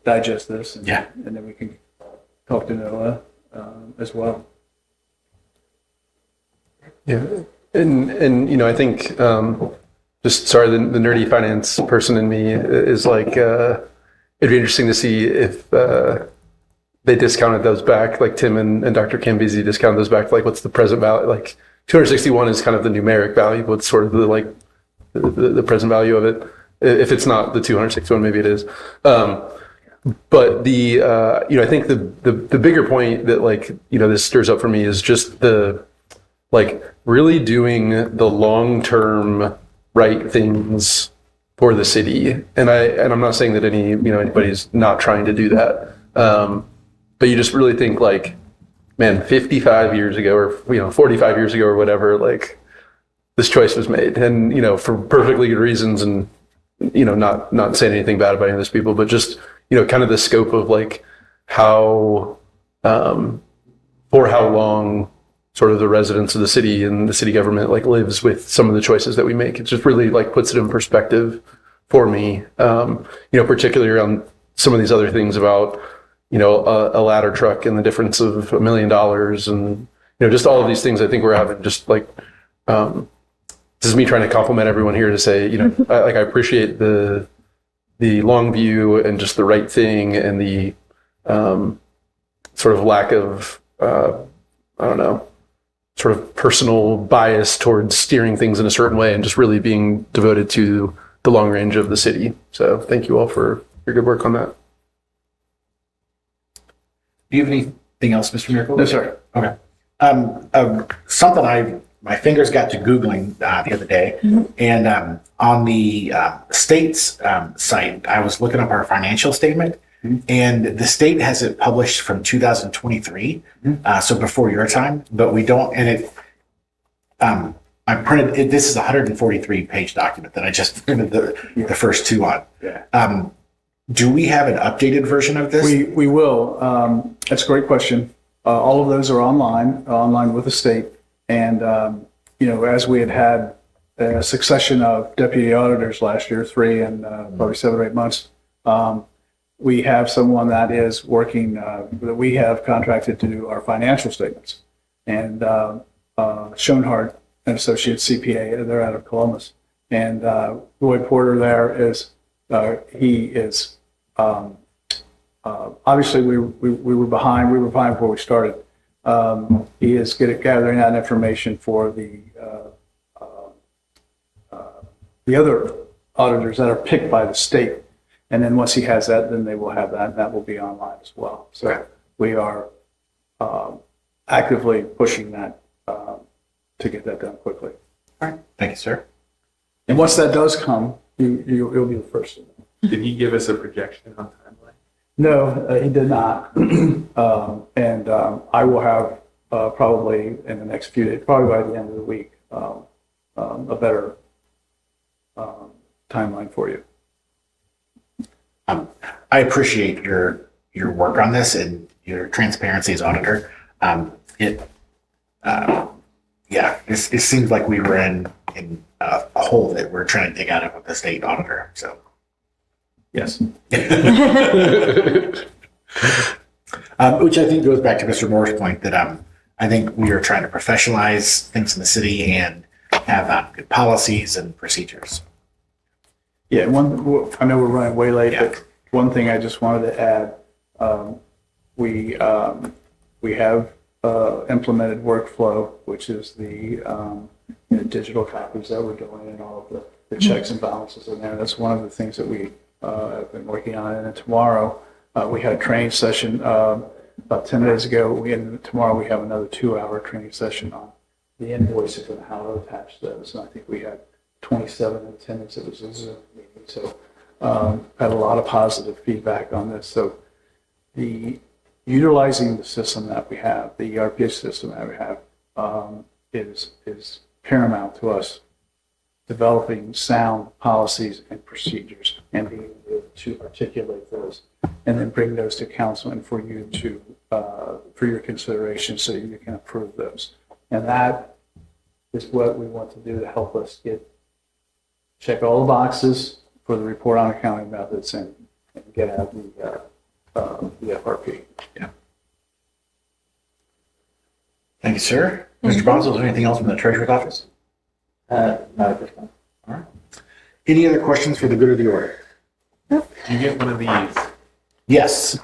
digest this, and then we can talk to Noah as well. Yeah. And you know, I think, just sorry, the nerdy finance person in me is like, it'd be interesting to see if they discounted those back, like Tim and Dr. Cambisi discounted those back, like what's the present value? Like 261 is kind of the numeric value, what's sort of the present value of it. If it's not the 261, maybe it is. But you know, I think the bigger point that, like, you know, this stirs up for me is just the, like, really doing the long-term right things for the city. And I'm not saying that anybody's not trying to do that. But you just really think, like, man, 55 years ago, or, you know, 45 years ago or whatever, like, this choice was made, and, you know, for perfectly good reasons, and, you know, not saying anything bad about any of those people, but just, you know, kind of the scope of, like, how, for how long sort of the residents of the city and the city government, like, lives with some of the choices that we make. It just really, like, puts it in perspective for me, you know, particularly around some of these other things about, you know, a ladder truck and the difference of $1 million, and, you know, just all of these things. I think we're having just, like, this is me trying to compliment everyone here to say, you know, I appreciate the long view and just the right thing, and the sort of lack of, I don't know, sort of personal bias towards steering things in a certain way, and just really being devoted to the long range of the city. So thank you all for your good work on that. Do you have anything else, Mr. Miracle? No, sir. Okay. Something my fingers got to Googling the other day, and on the state's site, I was looking up our financial statement, and the state has it published from 2023, so before your time, but we don't, and it, I printed it, this is a 143-page document that I just printed the first two on. Yeah. Do we have an updated version of this? We will. That's a great question. All of those are online with the state. And, you know, as we had a succession of deputy auditors last year, 3 and probably 7 or 8 months, we have someone that is working, that we have contracted to do our financial statements. And Schoenhardt and Associates CPA, they're out of Columbus. And Roy Porter there is, he is, obviously we were behind before we started. He is gathering that information for the other auditors that are picked by the state. And then once he has that, then they will have that, and that will be online as well. So we are actively pushing that to get that done quickly. All right. Thank you, sir. And once that does come, you'll be the first to know. Did he give us a projection on timeline? No, he did not. And I will have probably in the next few days, probably by the end of the week, a better timeline for you. I appreciate your work on this and your transparency as auditor. It seems like we were in a hole that we're trying to dig out of with the state auditor. So, Yes. Which I think goes back to Mr. Moore's point that I think we are trying to professionalize things in the city and have good policies and procedures. Yeah, I know we're running way late, but one thing I just wanted to add, we have implemented workflow, which is the digital copies that we're doing and all of the checks and balances in there. That's one of the things that we have been working on. And then tomorrow, we had a training session about 10 days ago. Tomorrow we have another 2-hour training session on the invoices and how to attach those. And I think we had 27 in attendance. It was a Zoom meeting. So had a lot of positive feedback on this. So utilizing the system that we have, the ERP system that we have, is paramount to us developing sound policies and procedures and being able to articulate those and then bring those to council and for you to for your consideration so you can approve those. And that is what we want to do to help us check all the boxes for the report on accounting methods and get out the FRP. Yeah. Thank you, sir. Mr. Boswell, is there anything else from the treasurer's office? Not at this time. All right. Any other questions for the good of the order? Did you get one of these? Yes.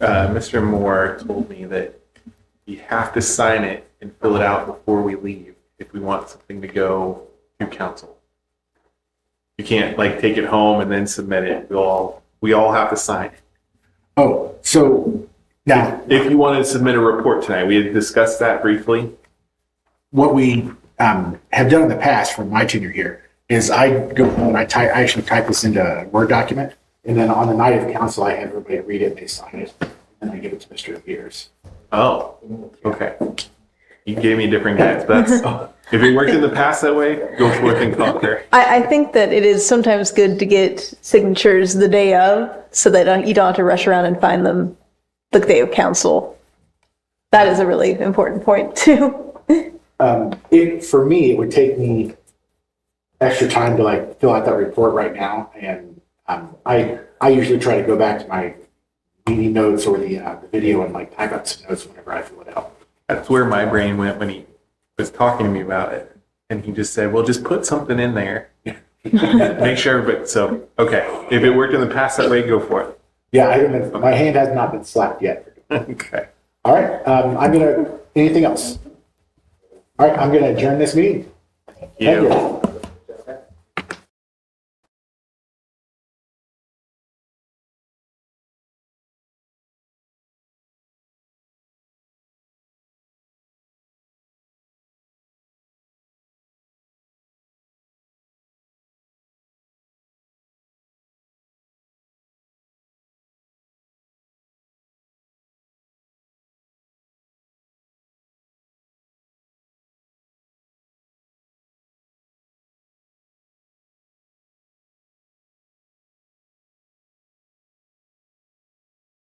Mr. Moore told me that you have to sign it and fill it out before we leave if we want something to go to council. You can't take it home and then submit it. We all have to sign it. Oh, so now If you wanted to submit a report tonight, we had discussed that briefly. what we have done in the past from my tenure here is I go home and I actually type this into a Word document, and then on the night of council, I have everybody read it and they sign it, and I give it to Mr. Pierce. Oh, okay. You gave me different guides. That's if it worked in the past that way, go forth and conquer. I think that it is sometimes good to get signatures the day of so that you don't have to rush around and find them the day of council. That is a really important point too. For me, it would take me extra time to fill out that report right now, and I usually try to go back to my meeting notes or the video and type out some notes whenever I fill it out. That's where my brain went when he was talking to me about it. And he just said, well, just put something in there. Make sure everybody, so, okay. If it worked in the past that way, go for it. Yeah, my hand has not been slapped yet. Okay. All right, anything else? All right, I'm gonna adjourn this meeting. Thank you.